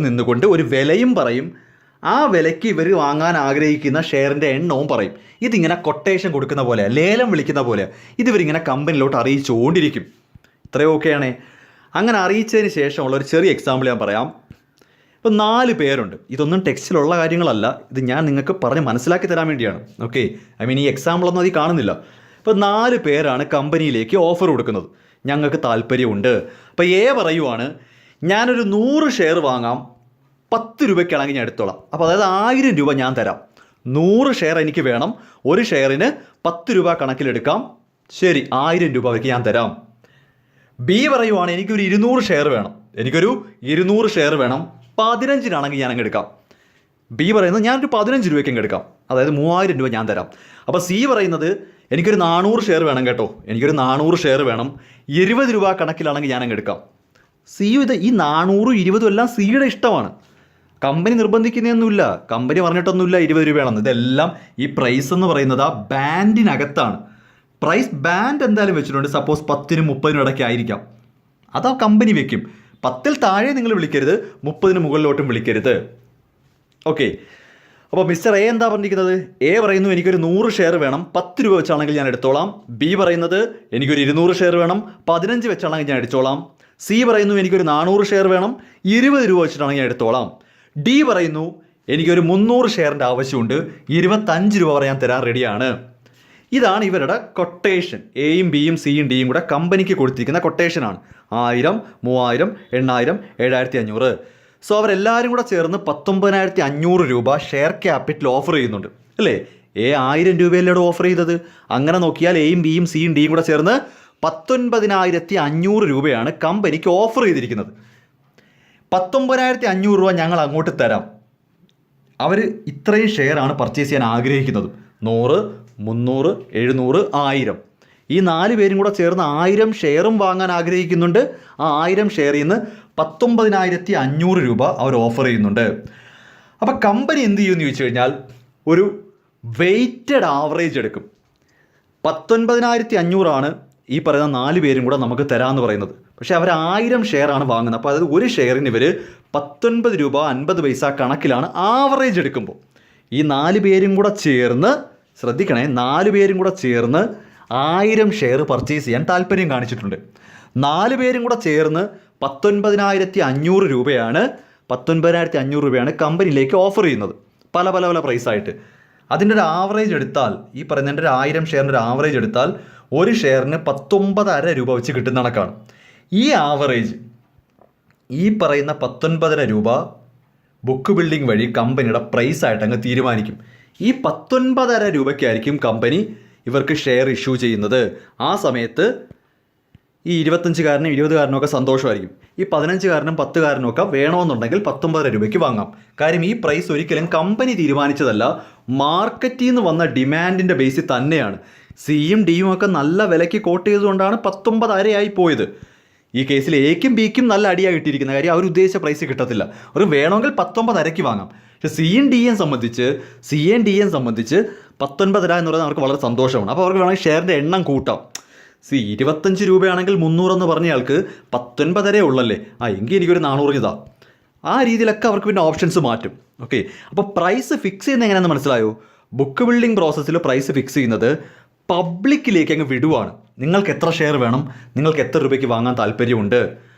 നിന്നുകൊണ്ട് ഒരു വിലയും പറയും. ആ വിലയ്ക്ക് ഇവർ വാങ്ങാൻ ആഗ്രഹിക്കുന്ന ഷെയറിൻ്റെ എണ്ണവും പറയും. ഇതിങ്ങനെ കൊട്ടേഷൻ കൊടുക്കുന്ന പോലെ, ലേലം വിളിക്കുന്ന പോലെ ഇതിവരിങ്ങനെ കമ്പനിയിലോട്ട് അറിയിച്ചുകൊണ്ടിരിക്കും. ഇത്രയും ഓക്കെയാണേ. അങ്ങനെ അറിയിച്ചതിന് ശേഷമുള്ള ഒരു ചെറിയ എക്സാമ്പിൾ ഞാൻ പറയാം. ഇപ്പോൾ 4 പേരുണ്ട്. ഇതൊന്നും ടെക്സ്റ്റിലുള്ള കാര്യങ്ങളല്ല, ഇത് ഞാൻ നിങ്ങൾക്ക് പറഞ്ഞ് മനസ്സിലാക്കി തരാൻ വേണ്ടിയാണ്. ഓക്കെ, ഈ എക്സാമ്പിളൊന്നും അതിൽ കാണുന്നില്ല. ഇപ്പോൾ 4 പേരാണ് കമ്പനിയിലേക്ക് ഓഫർ കൊടുക്കുന്നത്. ഞങ്ങൾക്ക് താല്പര്യമുണ്ട്. അപ്പോൾ എ പറയുവാണ്, ഞാനൊരു 100 ഷെയർ വാങ്ങാം, 10 രൂപയ്ക്കാണെങ്കിൽ ഞാൻ എടുത്തോളാം. അപ്പോൾ അതായത് 1000 രൂപ ഞാൻ തരാം. 100 ഷെയർ എനിക്ക് വേണം, ഒരു ഷെയറിന് 10 രൂപ കണക്കിലെടുക്കാം. ശരി, 1000 രൂപ അവർക്ക് ഞാൻ തരാം. ബി പറയുവാണ്, എനിക്കൊരു 200 ഷെയർ വേണം, 15-നാണെങ്കിൽ ഞാൻ അങ്ങ് എടുക്കാം. ബി പറയുന്നത് ഞാനൊരു 15 രൂപയ്ക്ക് അങ്ങ് എടുക്കാം, അതായത് 3000 രൂപ ഞാൻ തരാം. അപ്പോൾ സി പറയുന്നത് എനിക്കൊരു 400 ഷെയർ വേണം കേട്ടോ, എനിക്കൊരു 400 ഷെയർ വേണം, 20 രൂപ കണക്കിലാണെങ്കിൽ ഞാൻ അങ്ങ് എടുക്കാം. സിയും ഈ 400, 20 എല്ലാം സിയുടെ ഇഷ്ടമാണ്. കമ്പനി നിർബന്ധിക്കുന്നതൊന്നുമില്ല, കമ്പനി പറഞ്ഞിട്ടൊന്നുമില്ല 20 രൂപയാണെന്ന്. ഇതെല്ലാം ഈ പ്രൈസ് എന്ന് പറയുന്നത് ആ ബാൻഡിനകത്താണ്. പ്രൈസ് ബാൻഡ് എന്തായാലും വെച്ചിട്ടുണ്ട്. സപ്പോസ് 10-നും 30-നും ഇടയ്ക്ക് ആയിരിക്കാം, അതാ കമ്പനി വെക്കും. 10-ൽ താഴെ നിങ്ങൾ വിളിക്കരുത്, 30-ന് മുകളിലോട്ടും വിളിക്കരുത്. ഓക്കെ, അപ്പോൾ മിസ്റ്റർ എ എന്താ പറഞ്ഞിരിക്കുന്നത്? എ പറയുന്നു എനിക്കൊരു 100 ഷെയർ വേണം, 10 രൂപ വെച്ചാണെങ്കിൽ ഞാൻ എടുത്തോളാം. ബി പറയുന്നത് എനിക്കൊരു 200 ഷെയർ വേണം, 15 വെച്ചാണെങ്കിൽ ഞാൻ എടുത്തോളാം. സി പറയുന്നു എനിക്കൊരു 400 ഷെയർ വേണം, 20 രൂപ വെച്ചിട്ടാണെങ്കിൽ ഞാൻ എടുത്തോളാം. ഡി പറയുന്നു എനിക്കൊരു 300 ഷെയറിൻ്റെ ആവശ്യമുണ്ട്, 25 രൂപ പറയാൻ തരാൻ റെഡിയാണ്. ഇതാണ് ഇവരുടെ കൊട്ടേഷൻ. എയും ബിയും സിയും ഡിയും കൂടെ കമ്പനിക്ക് കൊടുത്തിരിക്കുന്ന കൊട്ടേഷനാണ്. 1000, 3000, 8000, 7500. സോ അവരെല്ലാവരും കൂടെ ചേർന്ന് 19500 രൂപ ഷെയർ ക്യാപിറ്റൽ ഓഫർ ചെയ്യുന്നുണ്ട് അല്ലേ? എ 1000 രൂപയല്ലേ ഓഫർ ചെയ്തത്? അങ്ങനെ നോക്കിയാൽ എയും ബിയും സിയും ഡിയും കൂടെ ചേർന്ന് 19500 രൂപയാണ് കമ്പനിക്ക് ഓഫർ ചെയ്തിരിക്കുന്നത്. 19500 രൂപ ഞങ്ങൾ അങ്ങോട്ട് തരാം. അവർ ഇത്രയും ഷെയറാണ് പർച്ചേസ് ചെയ്യാൻ ആഗ്രഹിക്കുന്നത്. 100, 300, 700, 1000. ഈ 4 പേരും കൂടെ ചേർന്ന് 1000 ഷെയറും വാങ്ങാൻ ആഗ്രഹിക്കുന്നുണ്ട്. ആ 1000 ഷെയറിൽ നിന്ന് 19500 രൂപ അവർ ഓഫർ ചെയ്യുന്നുണ്ട്. അപ്പോൾ കമ്പനി എന്ത് ചെയ്യുമെന്ന് ചോദിച്ചു കഴിഞ്ഞാൽ ഒരു വെയ്റ്റഡ് ആവറേജ് എടുക്കും. 19500 ആണ് ഈ പറയുന്ന 4 പേരും കൂടെ നമുക്ക് തരാമെന്ന് പറയുന്നത്. പക്ഷേ അവർ 1000 ഷെയറാണ് വാങ്ങുന്നത്. അപ്പോൾ അതായത് ഒരു ഷെയറിന് ഇവർ 19 രൂപ 50 പൈസ കണക്കിലാണ് ആവറേജ് എടുക്കുമ്പോൾ. ഈ 4 പേരും കൂടെ ചേർന്ന്, ശ്രദ്ധിക്കണേ, 4 പേരും കൂടെ ചേർന്ന് 1000 ഷെയർ പർച്ചേസ് ചെയ്യാൻ താല്പര്യം കാണിച്ചിട്ടുണ്ട്. 4 പേരും കൂടെ ചേർന്ന് 19500 രൂപയാണ് 19500 രൂപയാണ് കമ്പനിയിലേക്ക് ഓഫർ ചെയ്യുന്നത്, പല പല പല പ്രൈസായിട്ട്. അതിൻ്റെ ഒരു ആവറേജ് എടുത്താൽ, ഈ പറയുന്നതിൻ്റെ ഒരു 1000 ഷെയറിൻ്റെ ഒരു ആവറേജ് എടുത്താൽ ഒരു ഷെയറിന് 19.5 രൂപ വെച്ച് കിട്ടുന്ന കണക്കാണ്. ഈ ആവറേജ്, ഈ പറയുന്ന 19.5 രൂപ ബുക്ക് ബിൽഡിംഗ് വഴി കമ്പനിയുടെ പ്രൈസായിട്ട് അങ്ങ് തീരുമാനിക്കും. ഈ 19.5 രൂപയ്ക്കായിരിക്കും കമ്പനി ഇവർക്ക് ഷെയർ ഇഷ്യൂ ചെയ്യുന്നത്. ആ സമയത്ത് ഈ 25-കാരനും 20-കാരനും ഒക്കെ സന്തോഷമായിരിക്കും. ഈ 15-കാരനും 10-കാരനും ഒക്കെ വേണമെന്നുണ്ടെങ്കിൽ 19.5 രൂപയ്ക്ക് വാങ്ങാം. കാര്യം ഈ പ്രൈസ് ഒരിക്കലും കമ്പനി തീരുമാനിച്ചതല്ല, മാർക്കറ്റിൽ നിന്ന് വന്ന ഡിമാൻഡിൻ്റെ ബേസിൽ തന്നെയാണ്. സിയും ഡിയും ഒക്കെ നല്ല വിലയ്ക്ക് കോട്ട് ചെയ്തുകൊണ്ടാണ് 19.5 ആയി പോയത്. ഈ കേസിൽ എക്കും ബിക്കും നല്ല അടിയായി കിട്ടിയിരിക്കുന്ന കാര്യം അവർ ഉദ്ദേശിച്ച പ്രൈസ് കിട്ടത്തില്ല. ഒരു വേണമെങ്കിൽ 19.5 വാങ്ങാം. പക്ഷേ സി എൻ ഡിയെ സംബന്ധിച്ച് 19.5 എന്ന് പറയുന്നത് അവർക്ക് വളരെ സന്തോഷമാണ്. അപ്പോൾ അവർക്ക് വേണമെങ്കിൽ ഷെയറിൻ്റെ എണ്ണം കൂട്ടാം. 25 രൂപയാണെങ്കിൽ 300 എന്ന് പറഞ്ഞയാൾക്ക് 19.5 ഉള്ളല്ലേ, എങ്കിൽ എനിക്കൊരു 400 ഇതാ. ആ രീതിയിലൊക്കെ അവർക്ക് പിന്നെ ഓപ്ഷൻസ് മാറ്റും. ഓക്കെ, അപ്പോൾ പ്രൈസ് ഫിക്സ് ചെയ്യുന്നത് എങ്ങനെയാണെന്ന് മനസ്സിലായോ? ബുക്ക് ബിൽഡിംഗ് പ്രോസസ്സിൽ പ്രൈസ് ഫിക്സ് ചെയ്യുന്നത് പബ്ലിക്കിലേക്ക് അങ്ങ് വിടുവാണ്. നിങ്ങൾക്ക് എത്ര ഷെയർ വേണം, നിങ്ങൾക്ക് എത്ര രൂപയ്ക്ക് വാങ്ങാൻ താല്പര്യമുണ്ട്,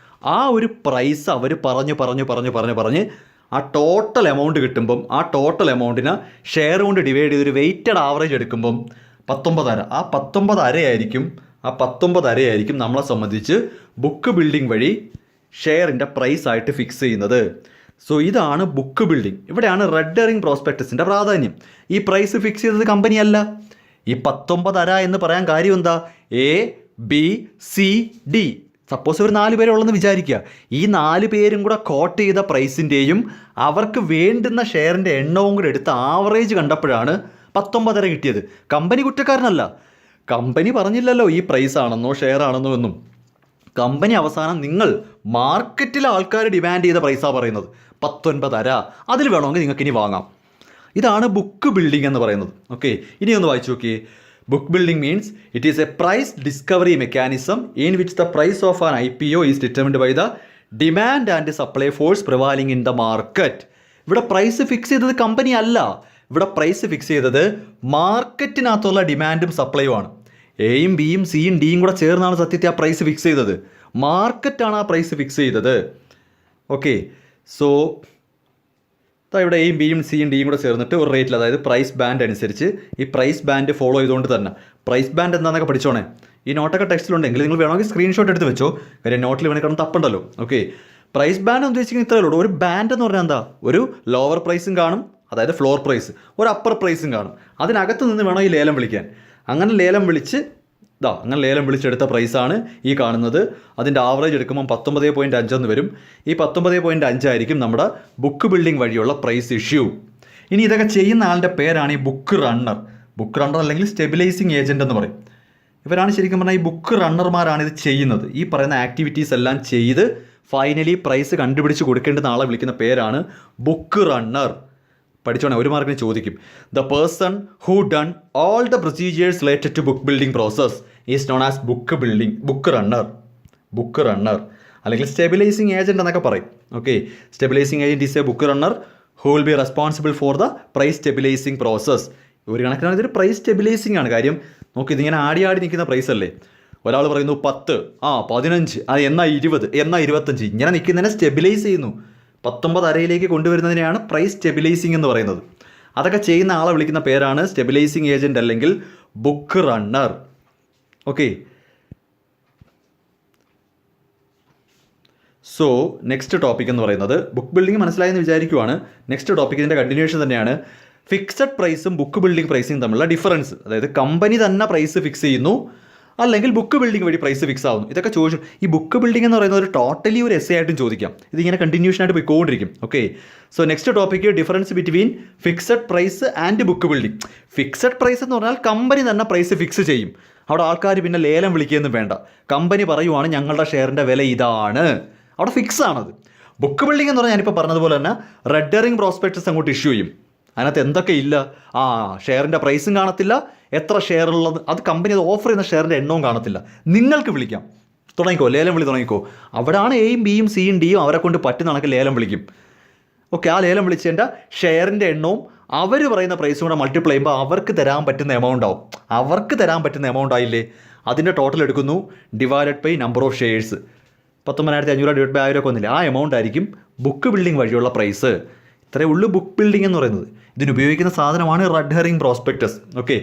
ആ ഒരു പ്രൈസ് അവർ പറഞ്ഞ് ആ ടോട്ടൽ എമൗണ്ട് കിട്ടുമ്പം ആ ടോട്ടൽ എമൗണ്ടിന് ഷെയർ കൊണ്ട് ഡിവൈഡ് ചെയ്തൊരു വെയ്റ്റഡ് ആവറേജ് എടുക്കുമ്പം 19.5. ആ 19.5 ആയിരിക്കും നമ്മളെ സംബന്ധിച്ച് ബുക്ക് ബിൽഡിംഗ് വഴി ഷെയറിൻ്റെ പ്രൈസായിട്ട് ഫിക്സ് ചെയ്യുന്നത്. സോ ഇതാണ് ബുക്ക് ബിൽഡിംഗ്. ഇവിടെയാണ് റെഡ് ഹെറിംഗ് പ്രോസ്പെക്ടസിൻ്റെ പ്രാധാന്യം. ഈ പ്രൈസ് ഫിക്സ് ചെയ്തത് കമ്പനിയല്ല. ഈ 19.5 എന്ന് പറയാൻ കാര്യം എന്താ? A B C D. Suppose ഒരു 4 പേരെ ഉള്ളെന്ന് വിചാരിക്കുക. ഈ 4 പേരും കൂടെ കോട്ട് ചെയ്ത പ്രൈസിൻ്റെയും അവർക്ക് വേണ്ടുന്ന ഷെയറിൻ്റെ എണ്ണവും കൂടെ എടുത്ത് ആവറേജ് കണ്ടപ്പോഴാണ് 19.5 കിട്ടിയത്. കമ്പനി കുറ്റക്കാരനല്ല. കമ്പനി പറഞ്ഞില്ലല്ലോ ഈ പ്രൈസ് ആണെന്നോ ഷെയർ ആണെന്നോ എന്നും. കമ്പനി അവസാനം നിങ്ങൾ മാർക്കറ്റിലെ ആൾക്കാർ ഡിമാൻഡ് ചെയ്ത പ്രൈസാണ് പറയുന്നത് 19.5. അതിൽ വേണമെങ്കിൽ നിങ്ങൾക്ക് ഇനി വാങ്ങാം. ഇതാണ് ബുക്ക് ബിൽഡിംഗ് എന്ന് പറയുന്നത്. ഓക്കെ, ഇനി ഒന്ന് വായിച്ചു നോക്കിയേ. Book building means it is a price discovery mechanism in which the price of an IPO is determined by the demand and supply force prevailing in the market. ഇവിടെ price fix ചെയ്തത് company അല്ല. ഇവിടെ price fix ചെയ്തത് മാർക്കറ്റിനകത്തുള്ള ഡിമാൻഡും സപ്ലൈയും ആണ്. എയും ബിയും സിയും ഡിയും കൂടെ ചേർന്നാണ് സത്യത്തിൽ ആ പ്രൈസ് ഫിക്സ് ചെയ്തത്. മാർക്കറ്റാണ് ആ പ്രൈസ് ഫിക്സ് ചെയ്തത്. ഓക്കെ, സോ ഇവിടെ എയും ബിയും സിയും ഡിയും കൂടെ ചേർന്നിട്ട് ഒരു റേറ്റിൽ, അതായത് പ്രൈസ് ബാൻഡ് അനുസരിച്ച്, ഈ പ്രൈസ് ബാൻഡ് ഫോളോ ചെയ്തുകൊണ്ട് തന്നെ പ്രൈസ് ബാൻഡ് എന്താണെന്നൊക്കെ പഠിച്ചോണേ. ഈ നോട്ടൊക്കെ ടെക്സ്റ്റിലുണ്ടെങ്കിൽ നിങ്ങൾ വേണമെങ്കിൽ സ്ക്രീൻഷോട്ട് എടുത്ത് വെച്ചോ, കാര്യം നോട്ടിൽ വേണമെങ്കിൽ കിടന്ന് തപ്പുണ്ടല്ലോ. ഓക്കെ, പ്രൈസ് ബാൻഡ് എന്ന് ഉദ്ദേശിക്കുന്നത് ഇത്രയേ ഉള്ളൂ. ഒരു ബാൻഡ് എന്ന് പറഞ്ഞാൽ എന്താ, ഒരു ലോവർ പ്രൈസും കാണും, അതായത് ഫ്ലോർ പ്രൈസ്, ഒരു അപ്പർ പ്രൈസും കാണും. അതിനകത്ത് നിന്ന് വേണം ഈ ലേലം വിളിക്കാൻ. അങ്ങനെ ലേലം വിളിച്ചെടുത്ത പ്രൈസാണ് ഈ കാണുന്നത്. അതിൻ്റെ ആവറേജ് എടുക്കുമ്പോൾ 19.5 വരും. ഈ 19.5 ആയിരിക്കും നമ്മുടെ ബുക്ക് ബിൽഡിംഗ് വഴിയുള്ള പ്രൈസ് ഇഷ്യൂ. ഇനി ഇതൊക്കെ ചെയ്യുന്ന ആളുടെ പേരാണ് ഈ ബുക്ക് റണ്ണർ. ബുക്ക് റണ്ണർ അല്ലെങ്കിൽ സ്റ്റെബിലൈസിങ് ഏജൻറ്റ് എന്ന് പറയും. ഇവരാണ് ശരിക്കും പറഞ്ഞാൽ ഈ ബുക്ക് റണ്ണർമാരാണ് ഇത് ചെയ്യുന്നത്. ഈ പറയുന്ന ആക്ടിവിറ്റീസ് എല്ലാം ചെയ്ത് ഫൈനലി പ്രൈസ് കണ്ടുപിടിച്ച് കൊടുക്കേണ്ടുന്ന ആളെ വിളിക്കുന്ന പേരാണ് ബുക്ക് റണ്ണർ. പഠിച്ചോണേ, 1 മാർക്കിന് ചോദിക്കും. The person who done all the procedures related to book building process is known as book runner അല്ലെങ്കിൽ സ്റ്റെബിലൈസിങ് ഏജൻറ്റ് എന്നൊക്കെ പറയും. Okay, stabilising agent is a book runner who will be responsible for the price stabilising process. ഒരു കണക്കിനാണ് ഇതൊരു price stabilising ആണ്. കാര്യം നോക്കി, ഇതിങ്ങനെ ആടി നിൽക്കുന്ന പ്രൈസ് അല്ലേ. ഒരാൾ പറയുന്നു 10, 15, എന്നാൽ 20, എന്നാൽ 25, ഇങ്ങനെ നിൽക്കുന്നതിനെ സ്റ്റെബിലൈസ് ചെയ്യുന്നു. 19.5 കൊണ്ടുവരുന്നതിനെയാണ് പ്രൈസ് സ്റ്റെബിലൈസിങ് എന്ന് പറയുന്നത്. അതൊക്കെ ചെയ്യുന്ന ആളെ വിളിക്കുന്ന പേരാണ് സ്റ്റെബിലൈസിങ് ഏജൻറ്റ് അല്ലെങ്കിൽ book runner. Okay, so next topic എന്ന് പറയുന്നത് ബുക്ക് ബിൽഡിംഗ് മനസ്സിലായെന്ന് വിചാരിക്കുവാണ്. നെക്സ്റ്റ് ടോപ്പിക് ഇതിൻ്റെ കണ്ടിന്യൂഷൻ തന്നെയാണ്. ഫിക്സഡ് പ്രൈസും ബുക്ക് ബിൽഡിംഗ് പ്രൈസും തമ്മിലുള്ള ഡിഫറൻസ്. അതായത് കമ്പനി തന്നെ പ്രൈസ് ഫിക്സ് ചെയ്യുന്നു, അല്ലെങ്കിൽ ബുക്ക് ബിൽഡിംഗ് വഴി പ്രൈസ് ഫിക്സ് ആവുന്നു. ഇതൊക്കെ ചോദിച്ചു. ഈ ബുക്ക് ബിൽഡിംഗ് എന്ന് പറയുന്നത് ഒരു ടോട്ടലി ഒരു എസ്സേ ആയിട്ടും ചോദിക്കാം. ഇതിങ്ങനെ കണ്ടിന്യൂഷനായിട്ട് പോയിക്കൊണ്ടിരിക്കും. Okay, so next topic difference between fixed price and book building. Fixed price എന്ന് പറഞ്ഞാൽ കമ്പനി തന്നെ പ്രൈസ് ഫിക്സ് ചെയ്യും. അവിടെ ആൾക്കാർ പിന്നെ ലേലം വിളിക്കുകയൊന്നും വേണ്ട. കമ്പനി പറയുവാണ് ഞങ്ങളുടെ ഷെയറിൻ്റെ വില ഇതാണ്, അവിടെ ഫിക്സ് ആണത്. ബുക്ക് ബിൽഡിംഗ് എന്ന് പറഞ്ഞാൽ ഞാനിപ്പോൾ പറഞ്ഞതുപോലെ തന്നെ റെഡ് ഹെറിംഗ് പ്രോസ്പെക്ടസ് അങ്ങോട്ട് ഇഷ്യൂ ചെയ്യും. അതിനകത്ത് എന്തൊക്കെ ഇല്ല, ഷെയറിൻ്റെ പ്രൈസും കാണത്തില്ല, എത്ര ഷെയർ ഉള്ളത്, അത് കമ്പനി അത് ഓഫർ ചെയ്യുന്ന ഷെയറിൻ്റെ എണ്ണവും കാണത്തില്ല. നിങ്ങൾക്ക് വിളിക്കാം, തുടങ്ങിക്കോ, ലേലം വിളി തുടങ്ങിക്കോ. അവിടെയാണ് എയും ബിയും സിയും ഡിയും അവരെ കൊണ്ട് പറ്റുന്ന കണക്ക് ലേലം വിളിക്കും. ഓക്കെ, ആ ലേലം വിളിച്ചതിൻ്റെ ഷെയറിൻ്റെ എണ്ണവും അവർ പറയുന്ന പ്രൈസും കൂടെ മൾട്ടിപ്ലൈ ചെയ്യുമ്പോൾ അവർക്ക് തരാൻ പറ്റുന്ന എമൗണ്ട് ആവും. അവർക്ക് തരാൻ പറ്റുന്ന എമൗണ്ട് ആയില്ലേ, അതിൻ്റെ ടോട്ടൽ എടുക്കുന്നു, divided by number of shares. 19,500 divide by 1000 വന്നില്ല, ആ എമൗണ്ട് ആയിരിക്കും ബുക്ക് ബിൽഡിംഗ് വഴിയുള്ള പ്രൈസ്. ഇത്രയേ ഉള്ളൂ ബുക്ക് ബിൽഡിംഗ് എന്ന് പറയുന്നത്. ഇതിനുപയോഗിക്കുന്ന സാധനമാണ് red herring prospectus. Okay,